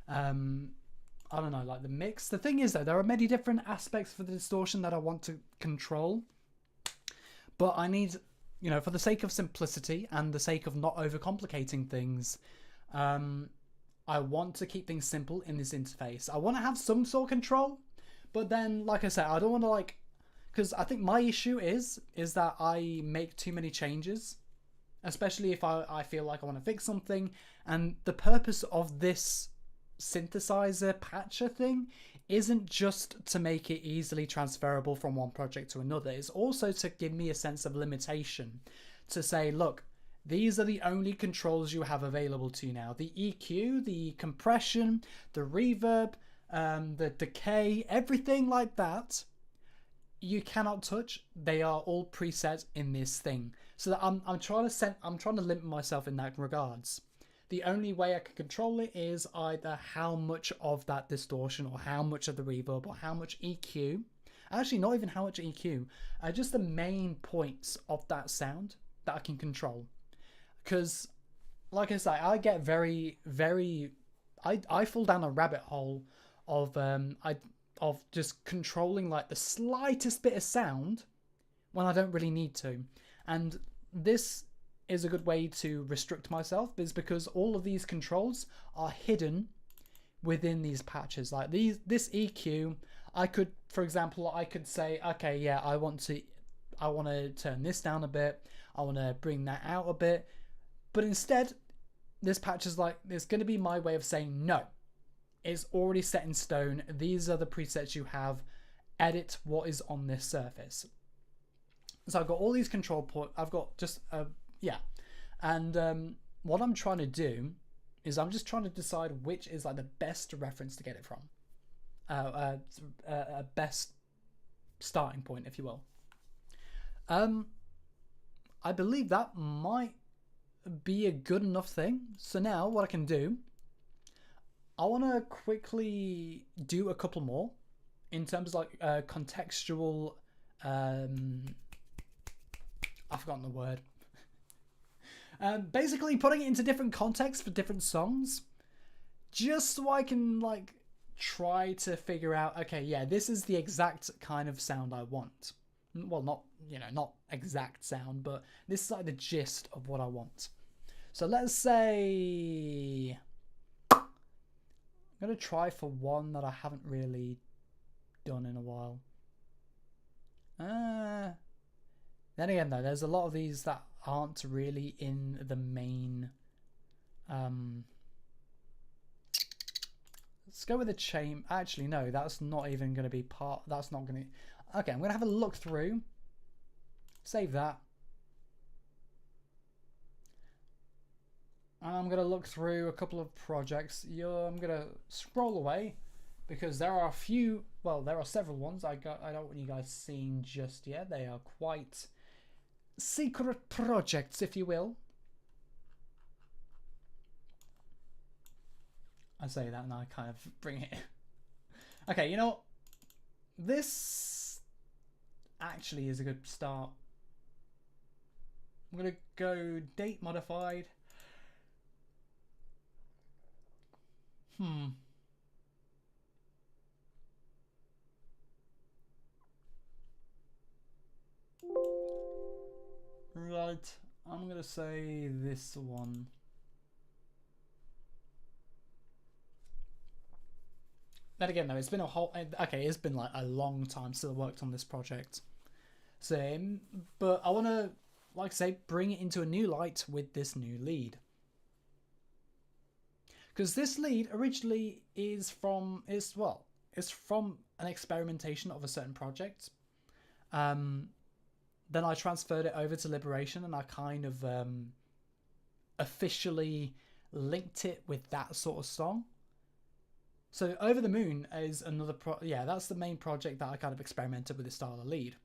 Speaker 1: I don't know, like the mix. The thing is, though, there are many different aspects for the distortion that I want to control. But I need, you know, for the sake of simplicity and the sake of not overcomplicating things, I want to keep things simple in this interface. I want to have some sort of control, but then, like I said, I don't want to like... Because I think my issue is that I make too many changes, especially if I feel like I want to fix something. And the purpose of this synthesizer patcher thing isn't just to make it easily transferable from one project to another. It's also to give me a sense of limitation. To say, look, These are the only controls you have available to you now. The EQ, the compression, the reverb, the decay, everything like that, you cannot touch. They are all preset in this thing. So that I'm trying to limit myself in that regards. The only way I can control it is either how much of that distortion or how much of the reverb or how much EQ. Actually, not even how much EQ. Just the main points of that sound that I can control. Because, like I say, I get very, very... I fall down a rabbit hole of just controlling like the slightest bit of sound when I don't really need to. And this is a good way to restrict myself, is because all of these controls are hidden within these patches. Like this EQ, I could, for example, I could say, okay, yeah, I want to turn this down a bit, I want to bring that out a bit, but instead this patch is like, it's going to be my way of saying no, it's already set in stone, these are the presets you have, edit what is on this surface. So I've got all these control points, I've got just yeah, and what I'm trying to do is I'm just trying to decide which is like the best reference to get it from, a best starting point, if you will. I believe that might be a good enough thing. So now what I can do, I want to quickly do a couple more in terms of like contextual. I've forgotten the word. Basically putting it into different contexts for different songs, just so I can like try to figure out, okay, yeah, this is the exact kind of sound I want. Well, not, you know, not exact sound, but this is like the gist of what I want. So let's say I'm gonna try for one that I haven't really done in a while. Then again though, there's a lot of these that aren't really in the main. Let's go with a chain. Actually, no, that's not even going to be part. That's not going to. Okay, I'm going to have a look through. Save that. I'm going to look through a couple of projects. I'm going to scroll away because there are a few. Well, there are several ones I don't want you guys seeing just yet. They are quite secret projects, if you will. I say that and I kind of bring it. Okay, you know what? This actually is a good start. I'm gonna go date modified. Right, I'm gonna say this one. Then again though, it's been a whole, okay, it's been like a long time since I worked on this project. So, but I want to, like I say, bring it into a new light with this new lead. Because this lead originally is from an experimentation of a certain project. Then I transferred it over to Liberation and I kind of officially linked it with that sort of song. So Over the Moon is another that's the main project that I kind of experimented with this style of lead.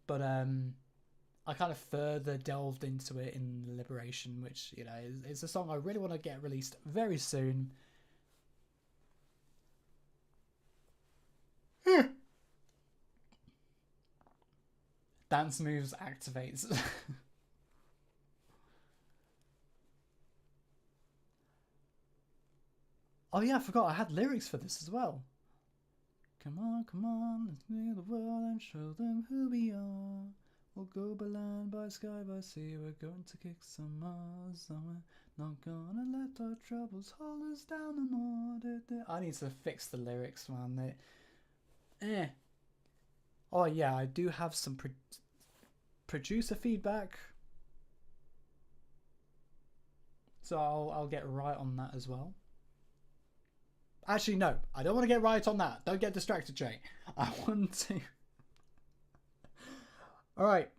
Speaker 1: But I kind of further delved into it in Liberation, which, you know, is a song I really want to get released very soon. Dance moves activates. Oh yeah, I forgot I had lyrics for this as well. Come on, let's clear the world and show them who we are. We'll go by land, by sky, by sea. We're going to kick some ass, and we're not gonna let our troubles hold us down no more. I need to fix the lyrics, man. Oh yeah, I do have some producer feedback, so I'll get right on that as well. Actually, no, I don't want to get right on that. Don't get distracted, Jay. I want to. All right,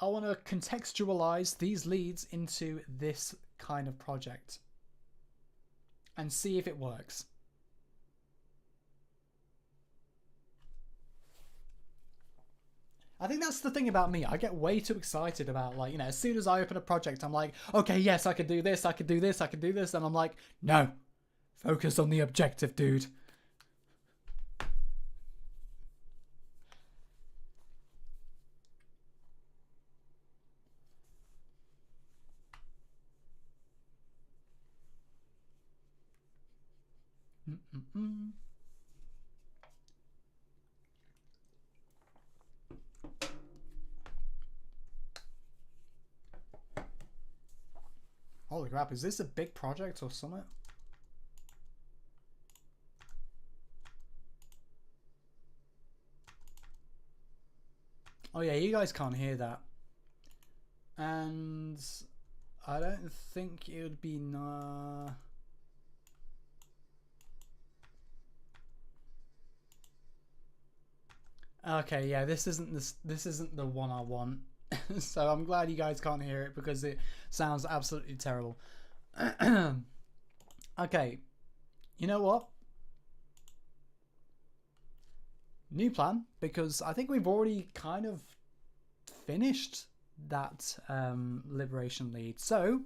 Speaker 1: I want to contextualize these leads into this kind of project and see if it works. I think that's the thing about me. I get way too excited about, like, you know, as soon as I open a project, I'm like, okay, yes, I can do this, I can do this, I can do this. And I'm like, no, focus on the objective, dude. Holy crap, is this a big project or something? Oh yeah, you guys can't hear that. And I don't think it would be Okay, yeah, this isn't the one I want. So I'm glad you guys can't hear it because it sounds absolutely terrible. Okay, you know what? New plan, because I think we've already kind of finished that liberation lead. So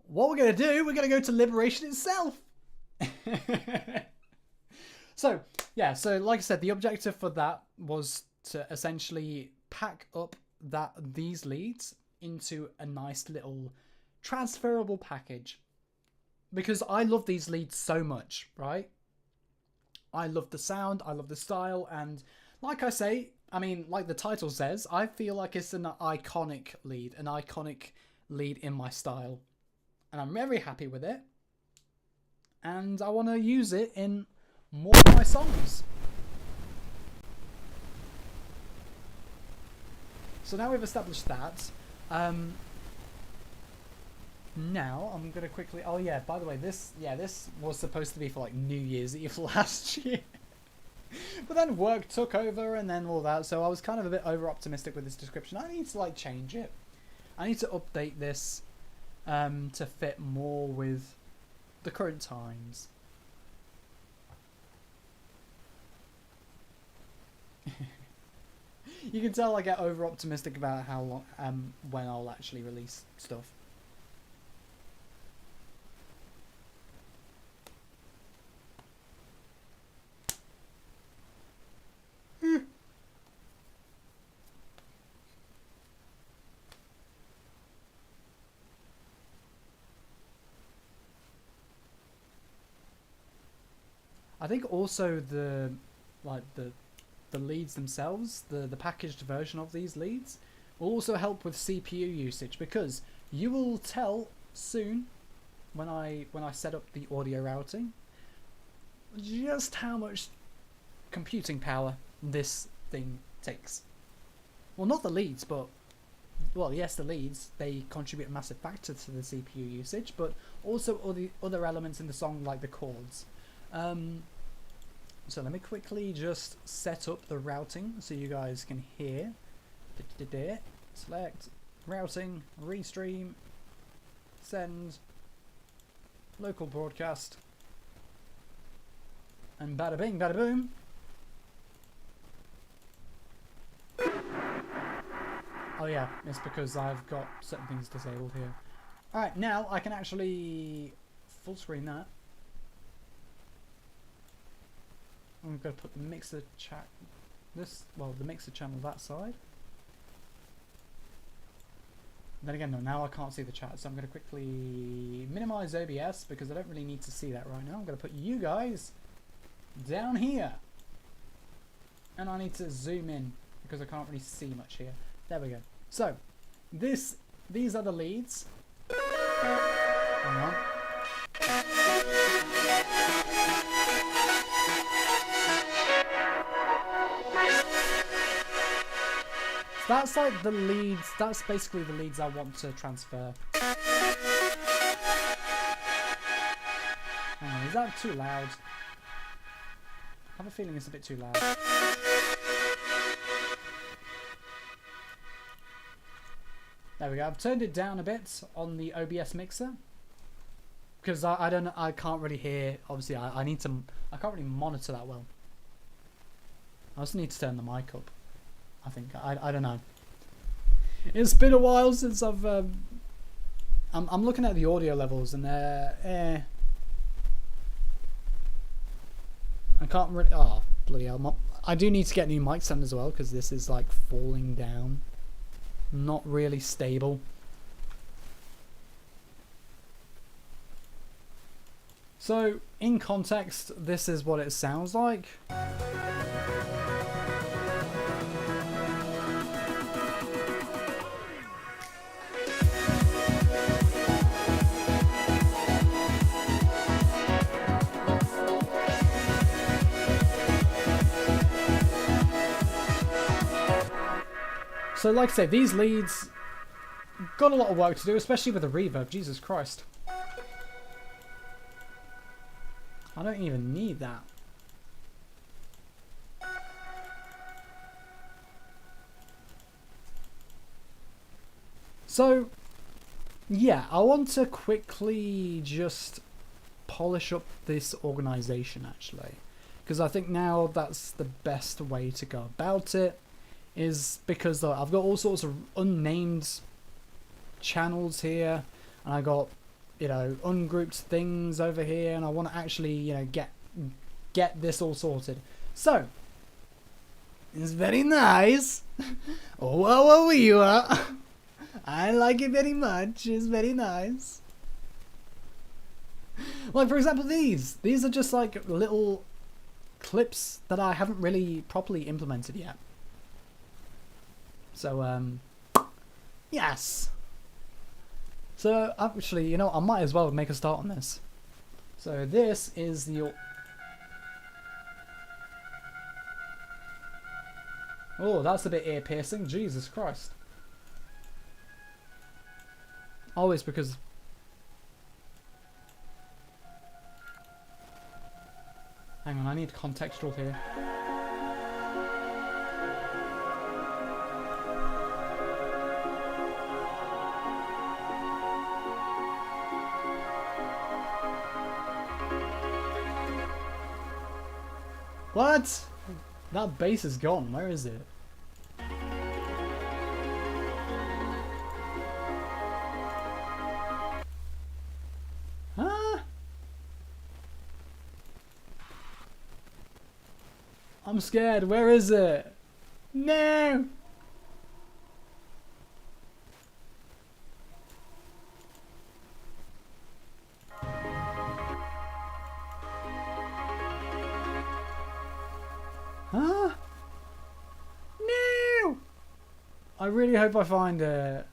Speaker 1: what we're going to do, we're going to go to liberation itself. So yeah, so like I said, the objective for that was to essentially pack up these leads into a nice little transferable package, because I love these leads so much, right? I love the sound, I love the style, and like I say, I mean, like the title says, I feel like it's an iconic lead in my style, and I'm very happy with it, and I want to use it in more of my songs. So now we've established that. Now I'm gonna quickly. Oh yeah, by the way, this was supposed to be for like New Year's Eve last year, but then work took over and then all that. So I was kind of a bit over optimistic with this description. I need to like change it. I need to update this to fit more with the current times. You can tell I get over optimistic about how long, when I'll actually release stuff. I think also the leads themselves, the packaged version of these leads, will also help with CPU usage, because you will tell soon when I set up the audio routing just how much computing power this thing takes. Well, not the leads, but well, yes, the leads, they contribute a massive factor to the CPU usage, but also all the other elements in the song, like the chords. So let me quickly just set up the routing so you guys can hear. Select routing, restream, send, local broadcast, and bada bing, bada boom. Oh yeah, it's because I've got certain things disabled here. Alright, now I can actually full screen that. I'm going to put the mixer the mixer channel that side. Then again, no, now I can't see the chat, so I'm going to quickly minimize OBS because I don't really need to see that right now. I'm going to put you guys down here. And I need to zoom in because I can't really see much here. There we go. So, these are the leads. Hang on. That's like the leads, that's basically the leads I want to transfer. Hang on, is that too loud? I have a feeling it's a bit too loud. There we go. I've turned it down a bit on the OBS mixer because I can't really hear. Obviously, I can't really monitor that well. I also need to turn the mic up. I think I don't know. It's been a while since I've. I'm looking at the audio levels and they're. I can't really. Oh bloody hell! I do need to get new mic stand as well because this is like falling down. Not really stable. So, in context, this is what it sounds like. So like I say, these leads got a lot of work to do, especially with the reverb. Jesus Christ. I don't even need that. So, yeah, I want to quickly just polish up this organization, actually. Because I think now that's the best way to go about it. Is because I've got all sorts of unnamed channels here, and I got, you know, ungrouped things over here, and I want to actually, you know, get this all sorted. So it's very nice. Whoa, you are. I like it very much. It's very nice. Like for example, these are just like little clips that I haven't really properly implemented yet. So, yes. So, actually, you know, I might as well make a start on this. So, this is the... Oh, that's a bit ear-piercing. Jesus Christ. Oh, it's because... Hang on, I need contextual here. What? That bass is gone. Where is it? Huh? I'm scared. Where is it? No! Huh? No! I really hope I find it.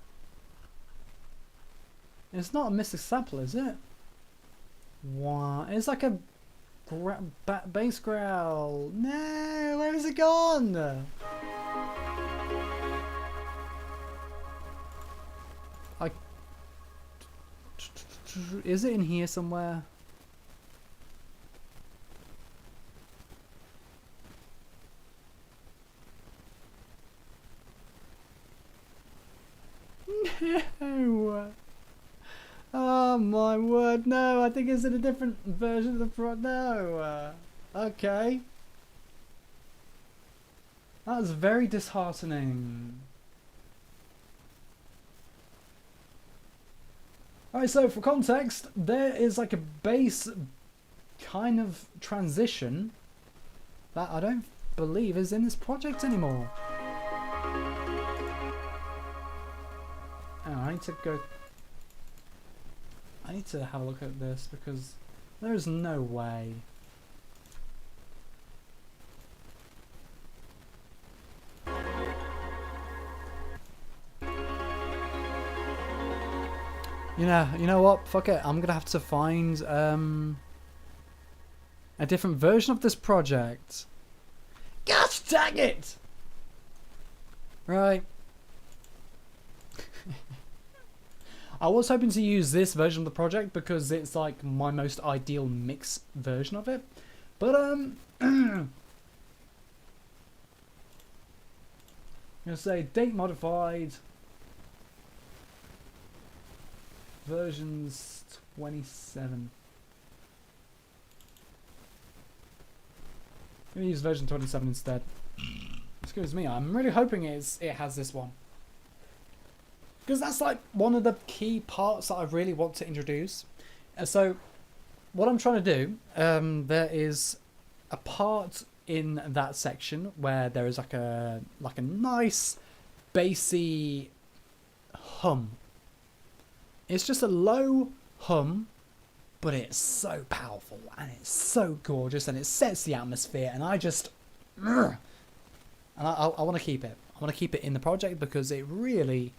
Speaker 1: It's not a mystic sample, is it? What? It's like a bass growl. No! Where is it gone? Is it in here somewhere? No! Oh my word, no! I think it's in a different version of the no! Okay. That's very disheartening. Alright, so for context, there is like a bass kind of transition that I don't believe is in this project anymore. Oh, I need to have a look at this because there is no way. You know what? Fuck it. I'm gonna have to find a different version of this project. Gosh dang it! Right. I was hoping to use this version of the project because it's like my most ideal mix version of it. But I'm gonna say date modified. version's 27. I'm going to use version 27 instead. Excuse me, I'm really hoping it has this one. Because that's like one of the key parts that I really want to introduce. So what I'm trying to do, there is a part in that section where there is like a nice bassy hum. It's just a low hum, but it's so powerful and it's so gorgeous and it sets the atmosphere, and I just and I want to keep it. I want to keep it in the project because it really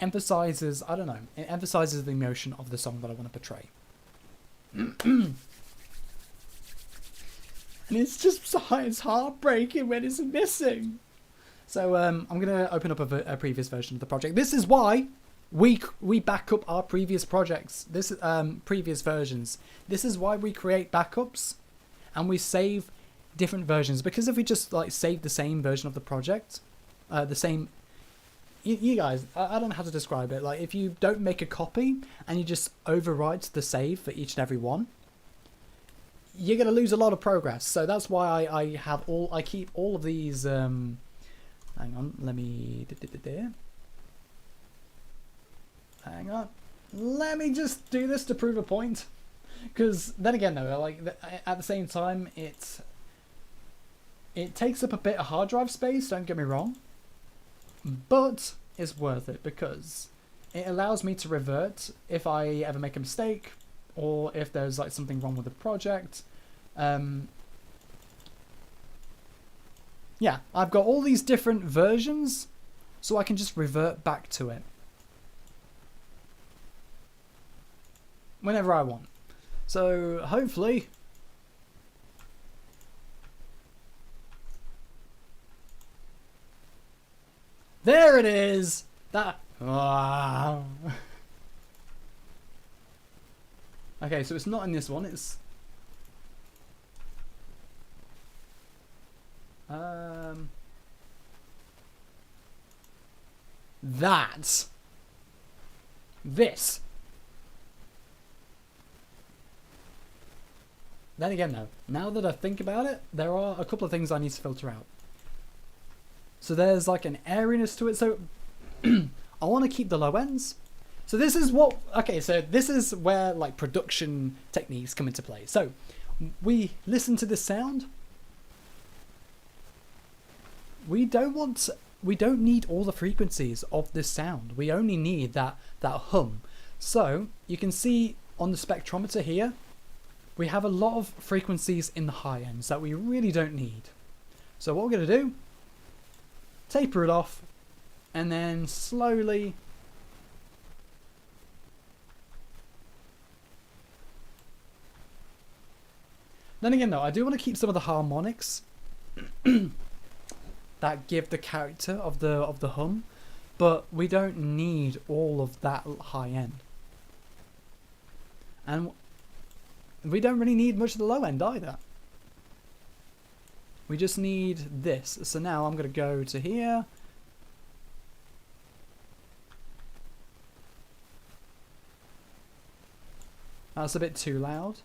Speaker 1: emphasizes, I don't know, it emphasizes the emotion of the song that I want to portray. And it's heartbreaking when it's missing. So I'm going to open up a previous version of the project. This is why we back up our previous projects. This previous versions. This is why we create backups and we save different versions. Because if we just like save the same version of the project, the same. You guys, I don't know how to describe it. Like if you don't make a copy and you just overwrite the save for each and every one, you're gonna lose a lot of progress. So that's why I keep all of these. Hang on, let me. Hang on, let me just do this to prove a point. Because then again, though, like at the same time, it takes up a bit of hard drive space. Don't get me wrong. But it's worth it because it allows me to revert if I ever make a mistake or if there's like something wrong with the project. Yeah, I've got all these different versions so I can just revert back to it whenever I want. So hopefully there it is. That. Wow. Okay, so it's not in this one. It's. That. This. Then again, though, now that I think about it, there are a couple of things I need to filter out. So there's like an airiness to it. So I want to keep the low ends. So this is what, okay, so this is where like production techniques come into play. So we listen to this sound. We don't need all the frequencies of this sound. We only need that hum. So you can see on the spectrometer here, we have a lot of frequencies in the high ends that we really don't need. So what we're going to do, taper it off, and then slowly then again though, I do want to keep some of the harmonics that give the character of the hum, but we don't need all of that high end. And we don't really need much of the low end either. We just need this. So now I'm going to go to here. That's a bit too loud.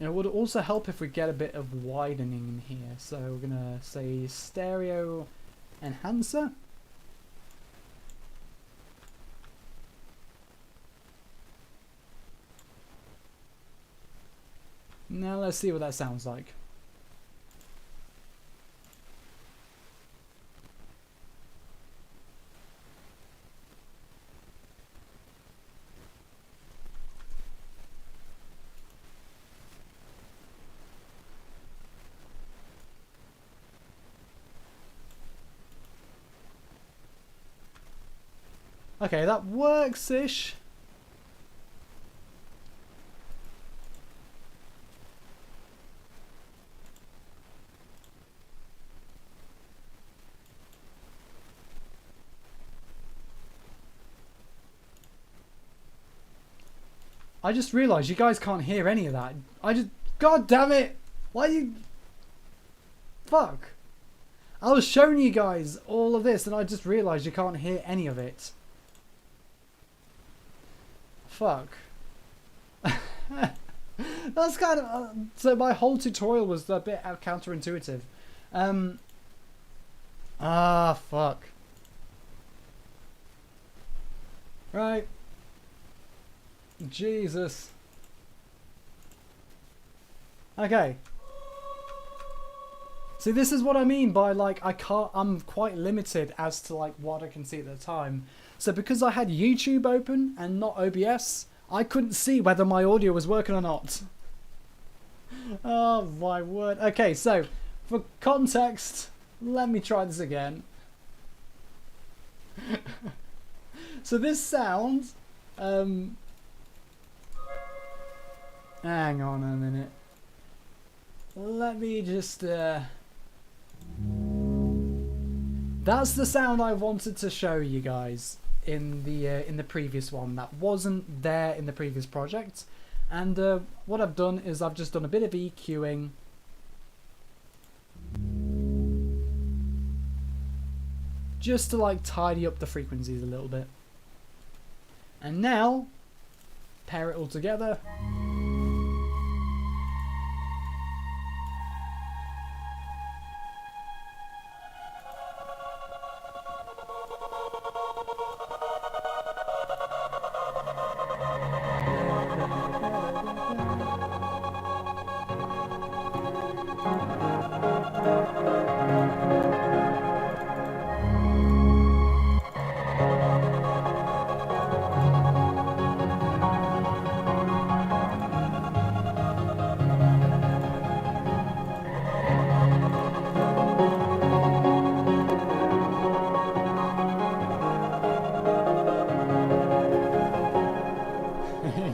Speaker 1: It would also help if we get a bit of widening in here. So we're going to say stereo enhancer. Now let's see what that sounds like. Okay, that works-ish. I just realised you guys can't hear any of that. God damn it! Why you... Fuck. I was showing you guys all of this and I just realised you can't hear any of it. Fuck. That's kind of... so my whole tutorial was a bit counterintuitive. Fuck. Right. Jesus. Okay. See, this is what I mean by, like, I'm quite limited as to, like, what I can see at the time. So because I had YouTube open and not OBS, I couldn't see whether my audio was working or not. Oh my word. Okay, so for context, let me try this again. So this sound, hang on a minute. Let me just, that's the sound I wanted to show you guys in the previous one. That wasn't there in the previous project. And what I've done is I've just done a bit of EQing. Just to like tidy up the frequencies a little bit. And now, pair it all together.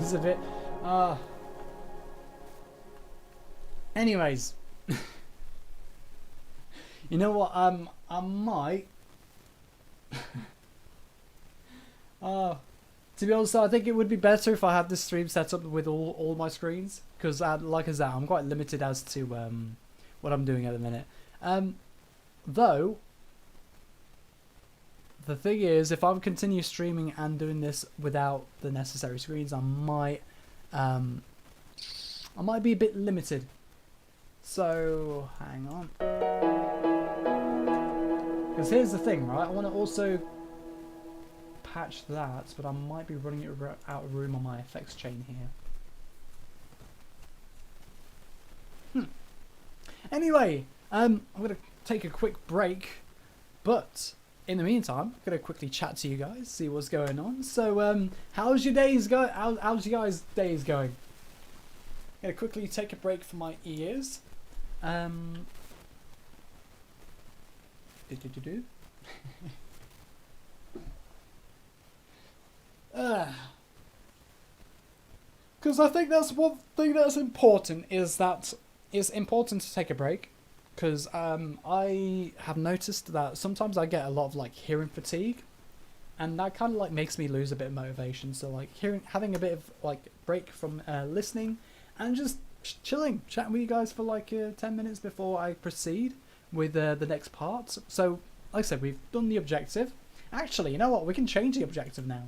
Speaker 1: It's a bit... Anyways. You know what, I might... to be honest, I think it would be better if I had this stream set up with all my screens. Because, like I said, I'm quite limited as to what I'm doing at the minute. Though... the thing is, if I continue streaming and doing this without the necessary screens, I might be a bit limited. So, hang on. Because here's the thing, right? I want to also patch that, but I might be running it out of room on my effects chain here. Anyway, I'm going to take a quick break, but... in the meantime, I'm going to quickly chat to you guys, see what's going on. So, how's your days going? How's you guys' days going? I'm going to quickly take a break from my ears. Because I think that's one thing that's important, is that it's important to take a break. Because I have noticed that sometimes I get a lot of like hearing fatigue, and that kind of like makes me lose a bit of motivation. So like having a bit of like break from listening and just chilling, chatting with you guys for like 10 minutes before I proceed with the next part. So like I said, we've done the objective. Actually, you know what? We can change the objective now.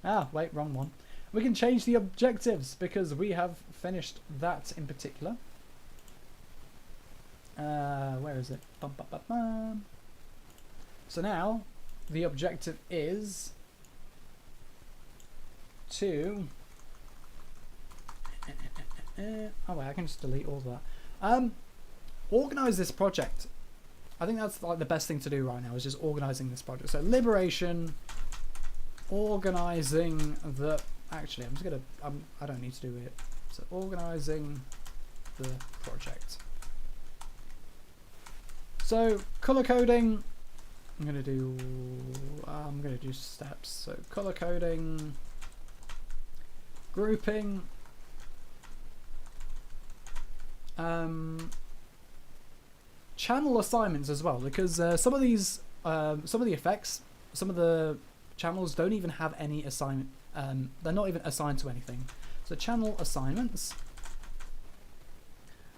Speaker 1: Ah, wait, wrong one. We can change the objectives because we have finished that in particular. Where is it? Bum, bum, bum, bum. So now the objective is to oh wait, I can just delete all that. Organize this project. I think that's like the best thing to do right now, is just organizing this project. So liberation, organizing the... actually, I'm just gonna... I don't need to do it. So organizing the project. So color coding, I'm gonna do steps. So color coding, grouping, channel assignments as well, because some of these, some of the effects, some of the channels don't even have any assignment. They're not even assigned to anything. So channel assignments.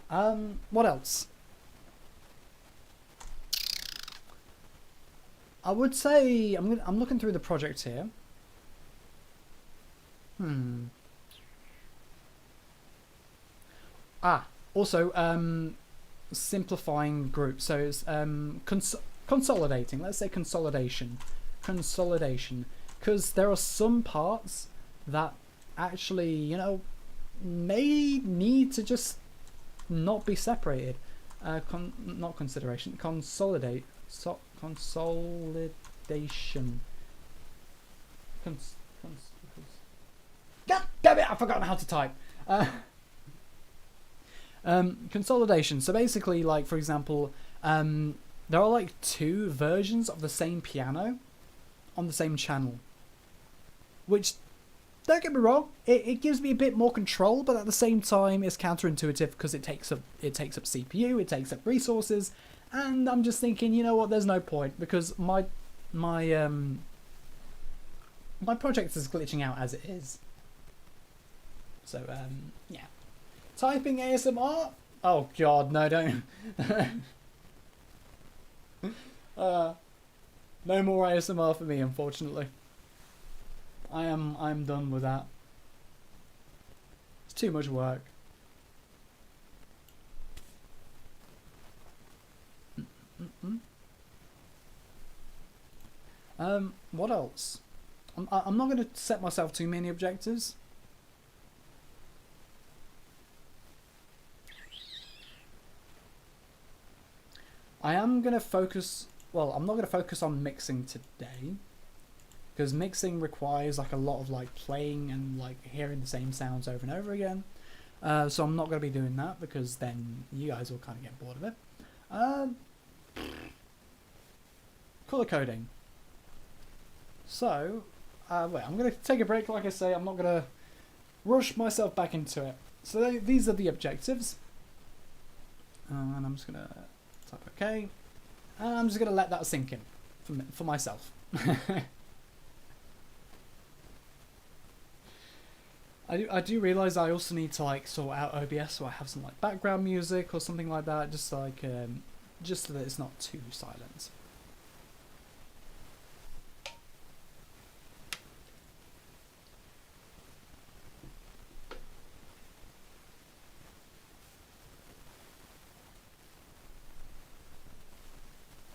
Speaker 1: What else? I would say I'm looking through the project here. Also simplifying groups. So it's consolidating. Let's say consolidation, because there are some parts that actually, you know, may need to just not be separated. Not consideration. Consolidate. Consolidation. God damn it! I've forgotten how to type. Consolidation. So basically, like for example, there are like 2 versions of the same piano on the same channel, which, don't get me wrong, it gives me a bit more control, but at the same time it's counterintuitive because it takes up CPU, it takes up resources, and I'm just thinking, you know what, there's no point, because my project is glitching out as it is. So yeah. Typing ASMR? Oh god, no, don't. No more ASMR for me, unfortunately. I'm done with that. It's too much work. What else? I'm not going to set myself too many objectives. I am going to focus, well, I'm not going to focus on mixing today, because mixing requires like a lot of like playing and like hearing the same sounds over and over again. So I'm not going to be doing that, because then you guys will kind of get bored of it. Color coding. So, wait, I'm going to take a break, like I say. I'm not going to rush myself back into it. So these are the objectives. And I'm just going to type OK. And I'm just going to let that sink in for myself. I do realise I also need to like sort out OBS, so I have some like background music or something like that, just like just so that it's not too silent.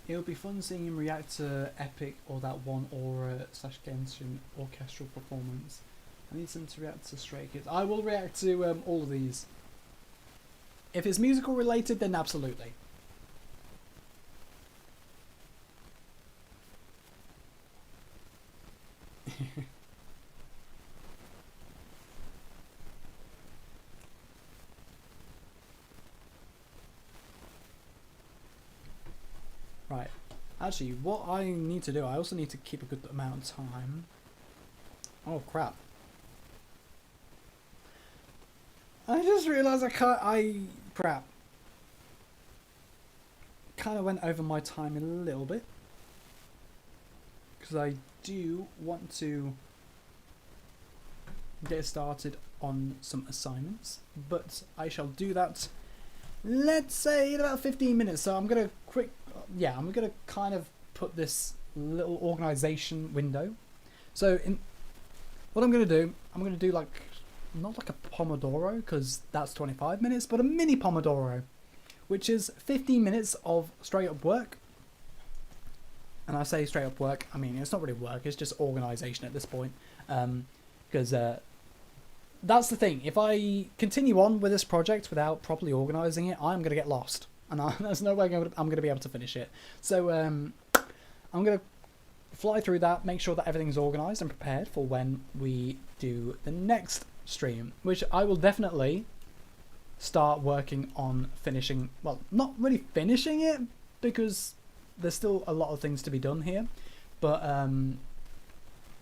Speaker 1: It would be fun seeing him react to Epic or that one Aura / Genshin orchestral performance. I need him to react to Stray Kids. I will react to all of these. If it's musical related, then absolutely. Right. Actually, what I need to do, I also need to keep a good amount of time. Oh crap. I just realised crap. Kind of went over my time a little bit. Because I do want to get started on some assignments. But I shall do that, let's say, in about 15 minutes. So I'm going to I'm going to kind of put this little organisation window. So what I'm going to do, I'm going to do like, not like a Pomodoro, because that's 25 minutes, but a mini Pomodoro, which is 15 minutes of straight up work. And I say straight up work, I mean, it's not really work, it's just organisation at this point. Because that's the thing, if I continue on with this project without properly organising it, I'm going to get lost. And there's no way I'm going to be able to finish it. So I'm going to fly through that, make sure that everything's organised and prepared for when we do the next stream, which I will definitely start working on finishing. Well, not really finishing it, because there's still a lot of things to be done here, but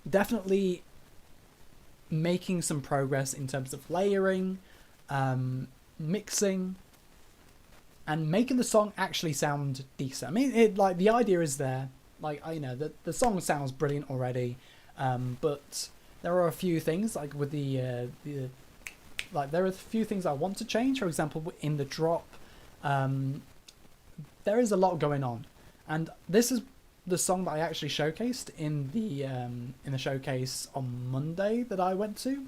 Speaker 1: definitely making some progress in terms of layering, mixing, and making the song actually sound decent. I mean, like the idea is there. Like, you know, the song sounds brilliant already, but there are a few things, like with the like there are a few things I want to change. For example, in the drop, there is a lot going on, and this is the song that I actually showcased in the showcase on Monday that I went to,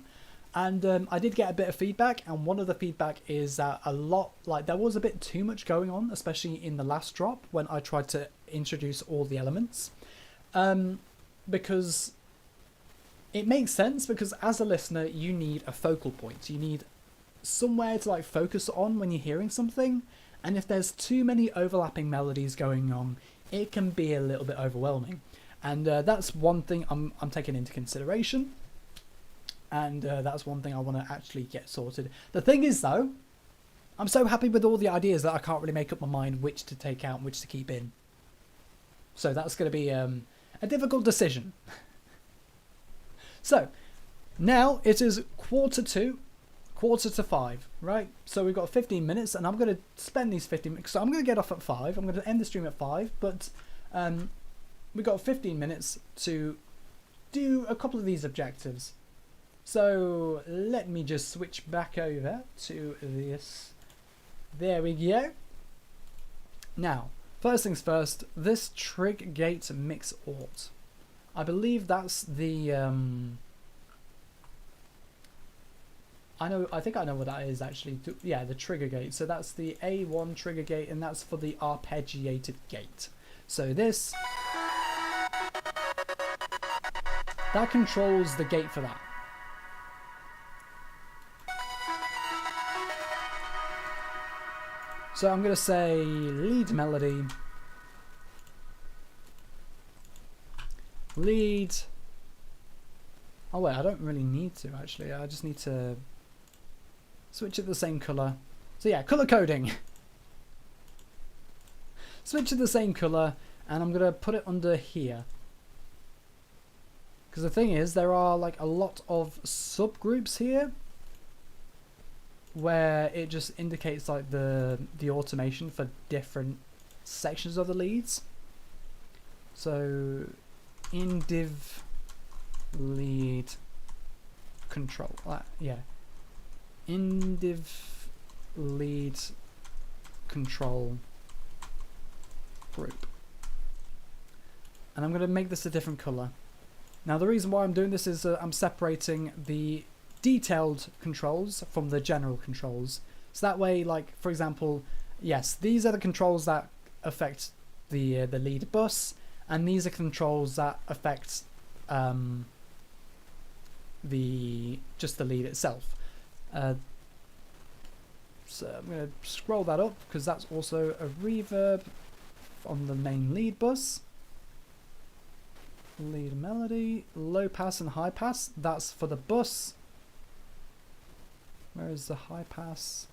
Speaker 1: and I did get a bit of feedback, and one of the feedback is that there was a bit too much going on, especially in the last drop when I tried to introduce all the elements, because it makes sense, because as a listener you need a focal point, you need somewhere to like focus on when you're hearing something, and if there's too many overlapping melodies going on, it can be a little bit overwhelming, and that's one thing I'm taking into consideration, and that's one thing I want to actually get sorted. The thing is though, I'm so happy with all the ideas that I can't really make up my mind which to take out and which to keep in, so that's going to be a difficult decision. So now it is 4:45, right? So we've got 15 minutes, and I'm going to spend these 15 minutes. So I'm going to get off at 5. I'm going to end the stream at 5, but we've got 15 minutes to do a couple of these objectives. So let me just switch back over to this. There we go. Now, first things first, this Tronicate mix ort. I believe that's the I think I know what that is actually. Yeah, the trigger gate. So that's the A1 trigger gate, and that's for the arpeggiated gate. So this, that controls the gate for that. So I'm going to say lead melody, lead. Oh wait, I don't really need to actually. I just need to switch it the same color. So yeah, color coding. Switch it the same color, and I'm gonna put it under here. Because the thing is, there are like a lot of subgroups here where it just indicates like the automation for different sections of the leads. So indiv lead control, yeah, indiv lead control group, and I'm going to make this a different color. Now the reason why I'm doing this is I'm separating the detailed controls from the general controls, so that way, like for example, yes, these are the controls that affect the lead bus, and these are controls that affect just the lead itself. So I'm going to scroll that up, because that's also a reverb on the main lead bus. Lead melody, low pass and high pass, that's for the bus. Where is the high pass?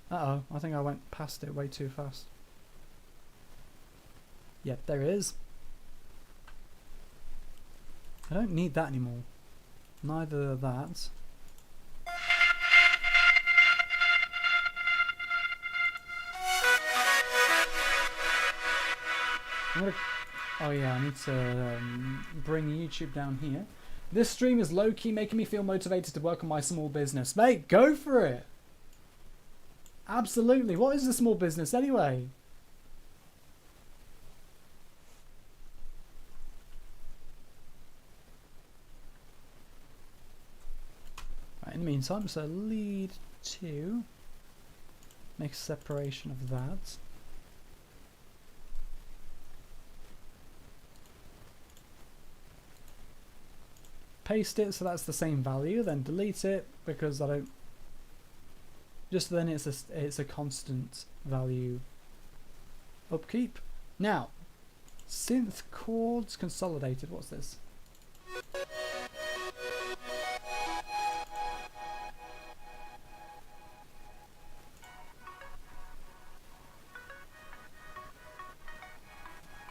Speaker 1: Uh-oh, I think I went past it way too fast. Yep, there it is. I don't need that anymore. Neither that. Oh yeah, I need to bring YouTube down here. This stream is low-key making me feel motivated to work on my small business. Mate, go for it! Absolutely. What is a small business anyway? Right, in the meantime, so lead 2. Make a separation of that. Paste it so that's the same value, then delete it because I don't. Just then it's a constant value upkeep. Now, synth chords consolidated. What's this?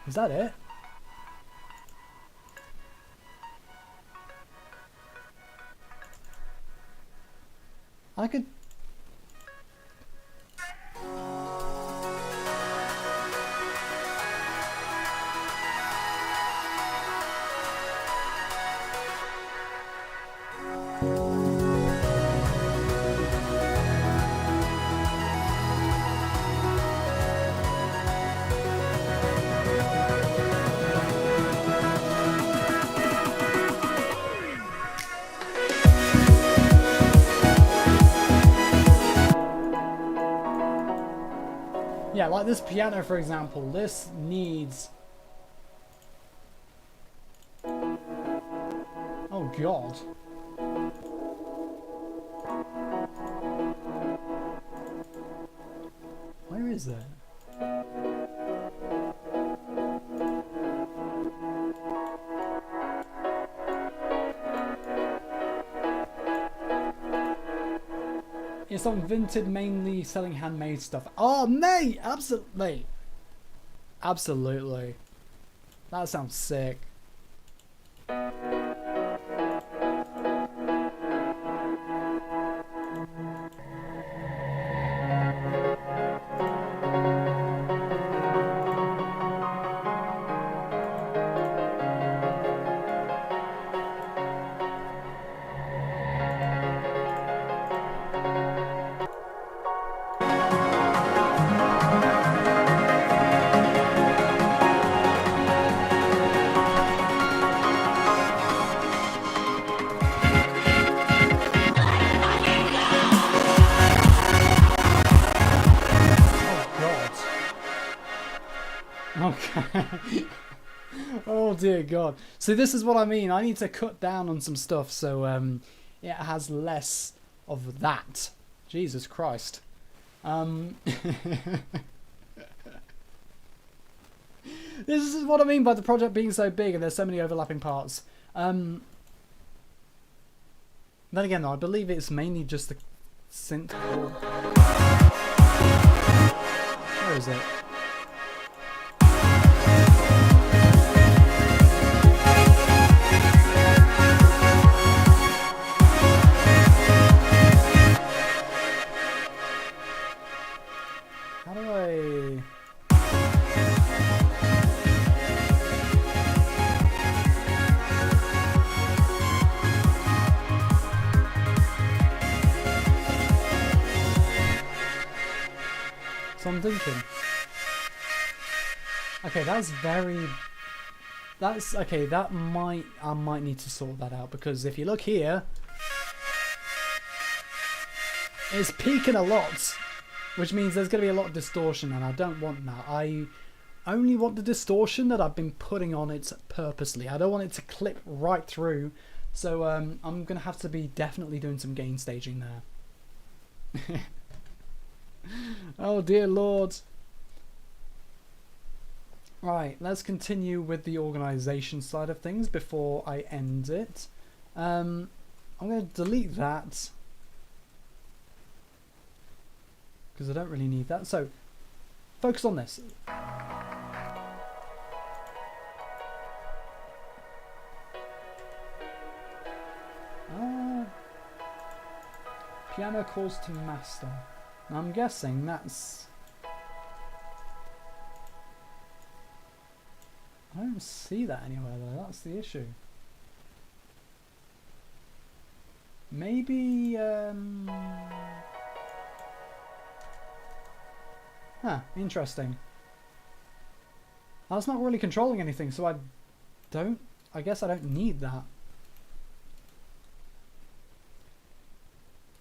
Speaker 1: Is that it? I could. Yeah, like this piano, for example. This needs... Oh, God. Where is it? It's on Vinted, mainly selling handmade stuff. Oh, mate! Absolutely. Absolutely. That sounds sick. Okay. Oh dear God. So this is what I mean. I need to cut down on some stuff so it has less of that. Jesus Christ. This is what I mean by the project being so big and there's so many overlapping parts. Then again, though, I believe it's mainly just the synth core. Where is it? How do I... So I'm thinking... Okay, that's very... That's... Okay, that might... I might need to sort that out, because if you look here... It's peaking a lot. Which means there's going to be a lot of distortion, and I don't want that. I only want the distortion that I've been putting on it purposely. I don't want it to clip right through. So I'm going to have to be definitely doing some gain staging there. Oh dear Lord. Right, let's continue with the organisation side of things before I end it. I'm going to delete that, because I don't really need that. So, focus on this. Piano calls to master. Now, I'm guessing that's... I don't see that anywhere though, that's the issue. Maybe... Huh, interesting. That's not really controlling anything, so I guess I don't need that.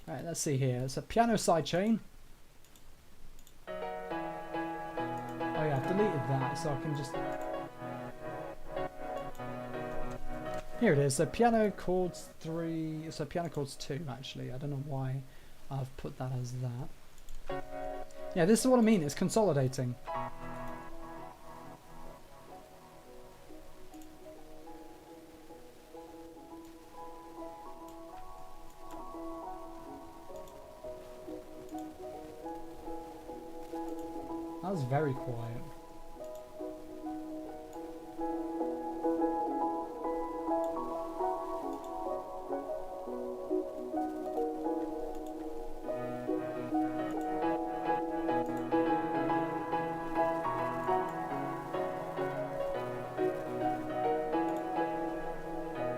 Speaker 1: Alright, let's see here. It's a piano sidechain. Oh yeah, I've deleted that, so I can just... Here it is, so piano chords 3, so piano chords 2 actually. I don't know why I've put that as that. Yeah, this is what I mean, it's consolidating. That was very quiet.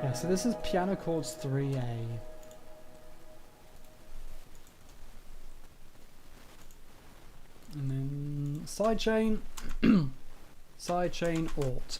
Speaker 1: Yeah, so this is piano chords 3A. And then sidechain, sidechain alt.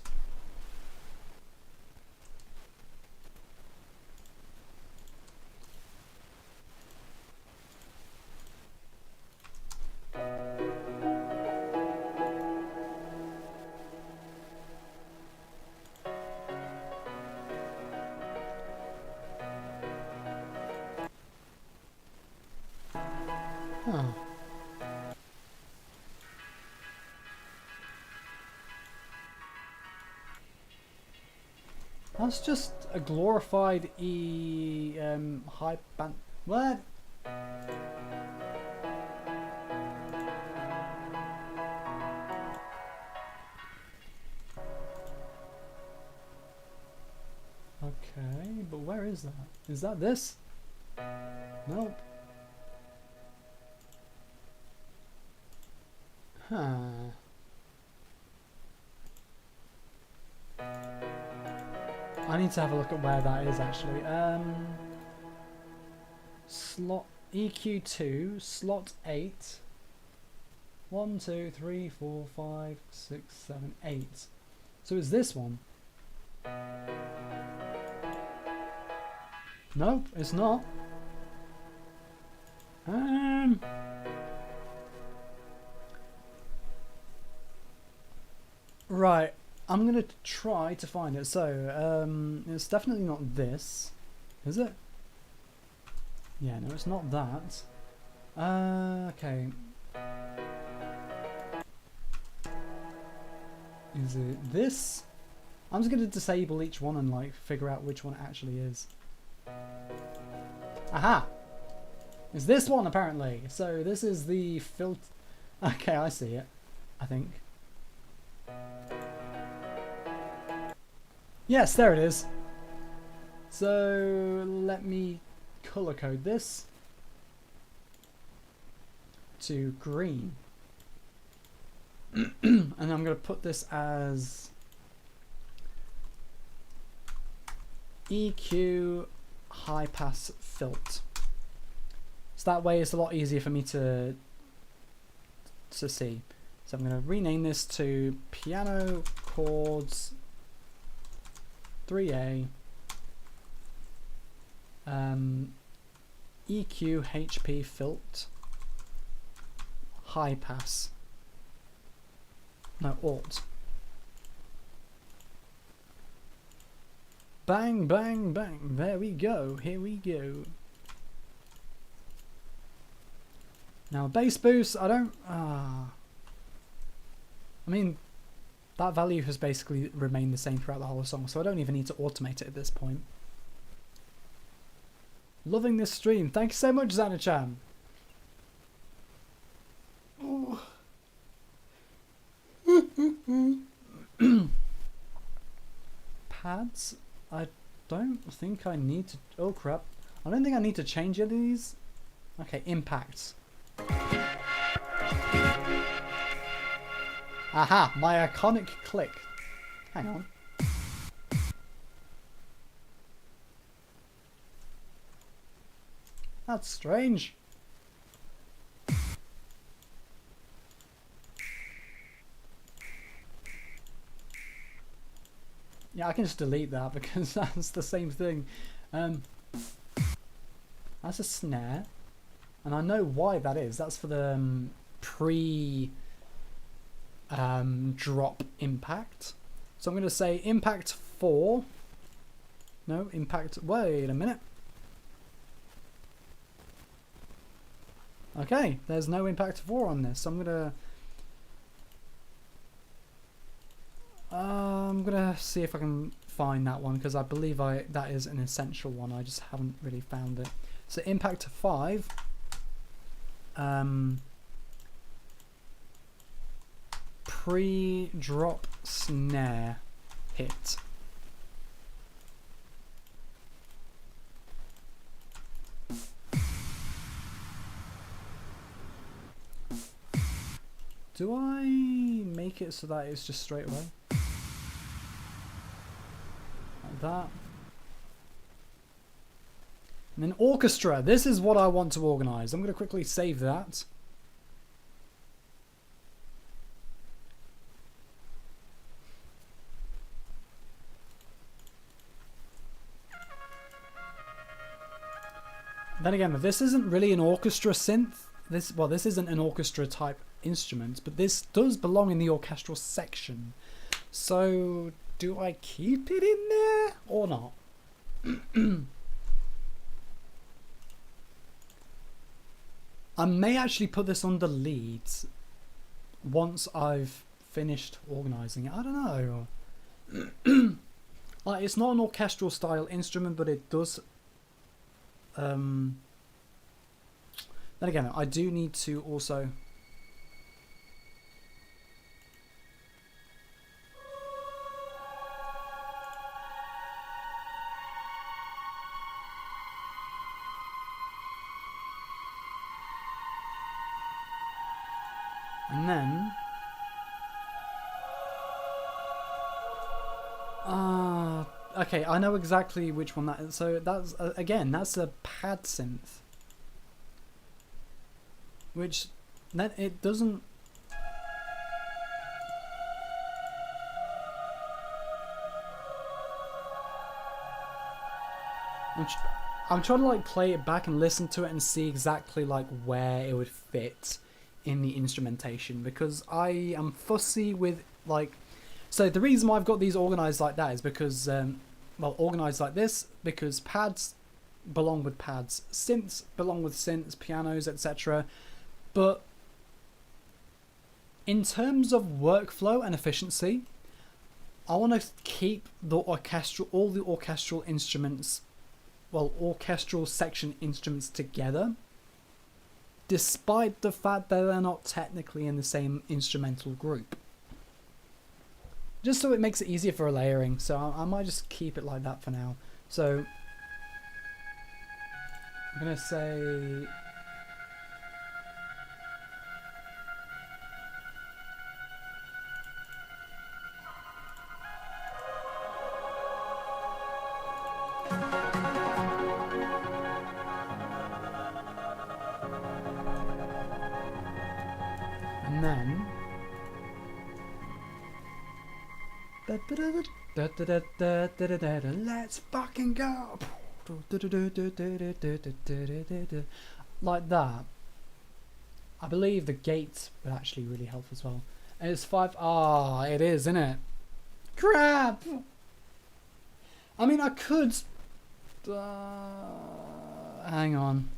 Speaker 1: Huh. That's just a glorified high band. What? Okay, but where is that? Is that this? Nope. Huh. I need to have a look at where that is actually. Slot EQ2, slot 8. 1, 2, 3, 4, 5, 6, 7, 8. So it's this one. Nope, it's not. Right, I'm gonna try to find it. So, it's definitely not this, is it? Yeah, no, it's not that. Okay. Is it this? I'm just gonna disable each one and like figure out which one it actually is. Aha! It's this one apparently. So this is the filter. Okay, I see it. I think. Yes, there it is. So let me color code this to green. And I'm going to put this as EQ high pass filter. So that way it's a lot easier for me to see. So I'm going to rename this to piano chords 3A EQ HP filter high pass. No, alt. Bang, bang, bang. There we go. Here we go. Now, bass boost, I don't... I mean, that value has basically remained the same throughout the whole song, so I don't even need to automate it at this point. Loving this stream. Thank you so much, Xana-chan. Oh. Pads? I don't think I need to... Oh, crap. I don't think I need to change any of these. Okay, impacts. Aha! My iconic click. Hang on. That's strange. Yeah, I can just delete that because that's the same thing. That's a snare. And I know why that is. That's for the drop impact. So I'm going to say impact 4. No, impact... Wait a minute. Okay, there's no impact 4 on this. So I'm gonna see if I can find that one because I believe that is an essential one. I just haven't really found it. So impact 5. Pre-drop snare hit. Do I make it so that it's just straight away? Like that. And then orchestra. This is what I want to organize. I'm going to quickly save that. Then again, this isn't really an orchestra synth. This isn't an orchestra type instrument, but this does belong in the orchestral section. So, do I keep it in there or not? I may actually put this under leads once I've finished organising it. I don't know. Like, it's not an orchestral style instrument, but it does. Then again, I do need to also. And then, okay, I know exactly which one that is. So that's, again, that's a pad synth. Which, then it doesn't... I'm trying to like play it back and listen to it and see exactly like where it would fit in the instrumentation, because I am fussy with like, so the reason why I've got these organized like that is because well, organized like this because pads belong with pads, synths belong with synths, pianos, etc. But in terms of workflow and efficiency, I want to keep the orchestral, all the orchestral instruments, well, orchestral section instruments together, despite the fact that they're not technically in the same instrumental group. Just so it makes it easier for a layering, so I might just keep it like that for now. So I'm going to say... And then... Let's fucking go! Like that. I believe the gate would actually really help as well. And it's 5... Ah, it is, isn't it? Crap! I mean, I could... hang on.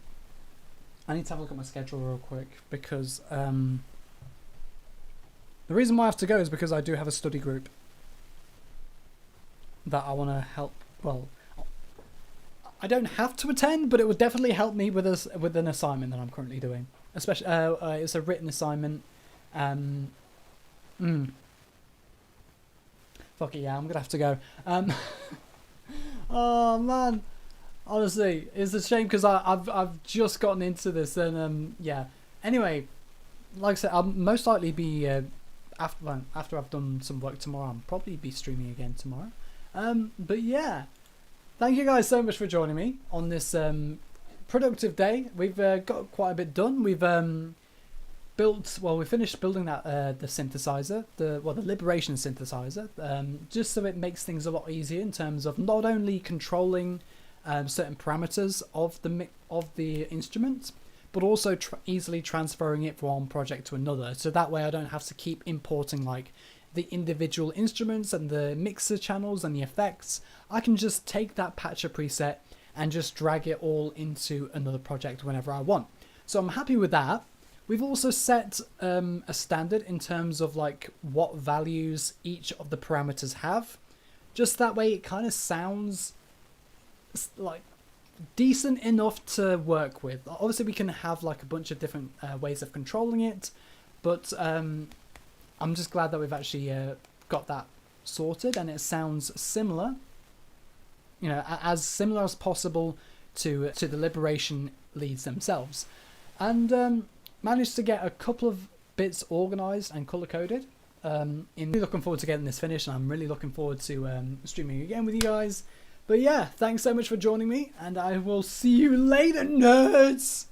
Speaker 1: I need to have a look at my schedule real quick, because... the reason why I have to go is because I do have a study group that I want to help. Well, I don't have to attend, but it would definitely help me with an assignment that I'm currently doing. Especially, it's a written assignment. Fuck it, yeah, I'm gonna have to go. Oh man, honestly, it's a shame because I've just gotten into this, and yeah. Anyway, like I said, I'll most likely be after I've done some work tomorrow. I'll probably be streaming again tomorrow. But yeah, thank you guys so much for joining me on this productive day. We've got quite a bit done. We've we finished building that the synthesizer, the Liberation synthesizer, just so it makes things a lot easier in terms of not only controlling certain parameters of the instrument, but also easily transferring it from one project to another. So that way I don't have to keep importing like the individual instruments and the mixer channels and the effects. I can just take that patcher preset and just drag it all into another project whenever I want. So I'm happy with that. We've also set a standard in terms of like what values each of the parameters have. Just that way it kind of sounds like decent enough to work with. Obviously we can have like a bunch of different ways of controlling it, but I'm just glad that we've actually got that sorted, and it sounds similar, you know, as similar as possible to the Liberation leads themselves, and managed to get a couple of bits organized and color coded. Really looking forward to getting this finished, and I'm really looking forward to streaming again with you guys. But yeah, thanks so much for joining me, and I will see you later, nerds!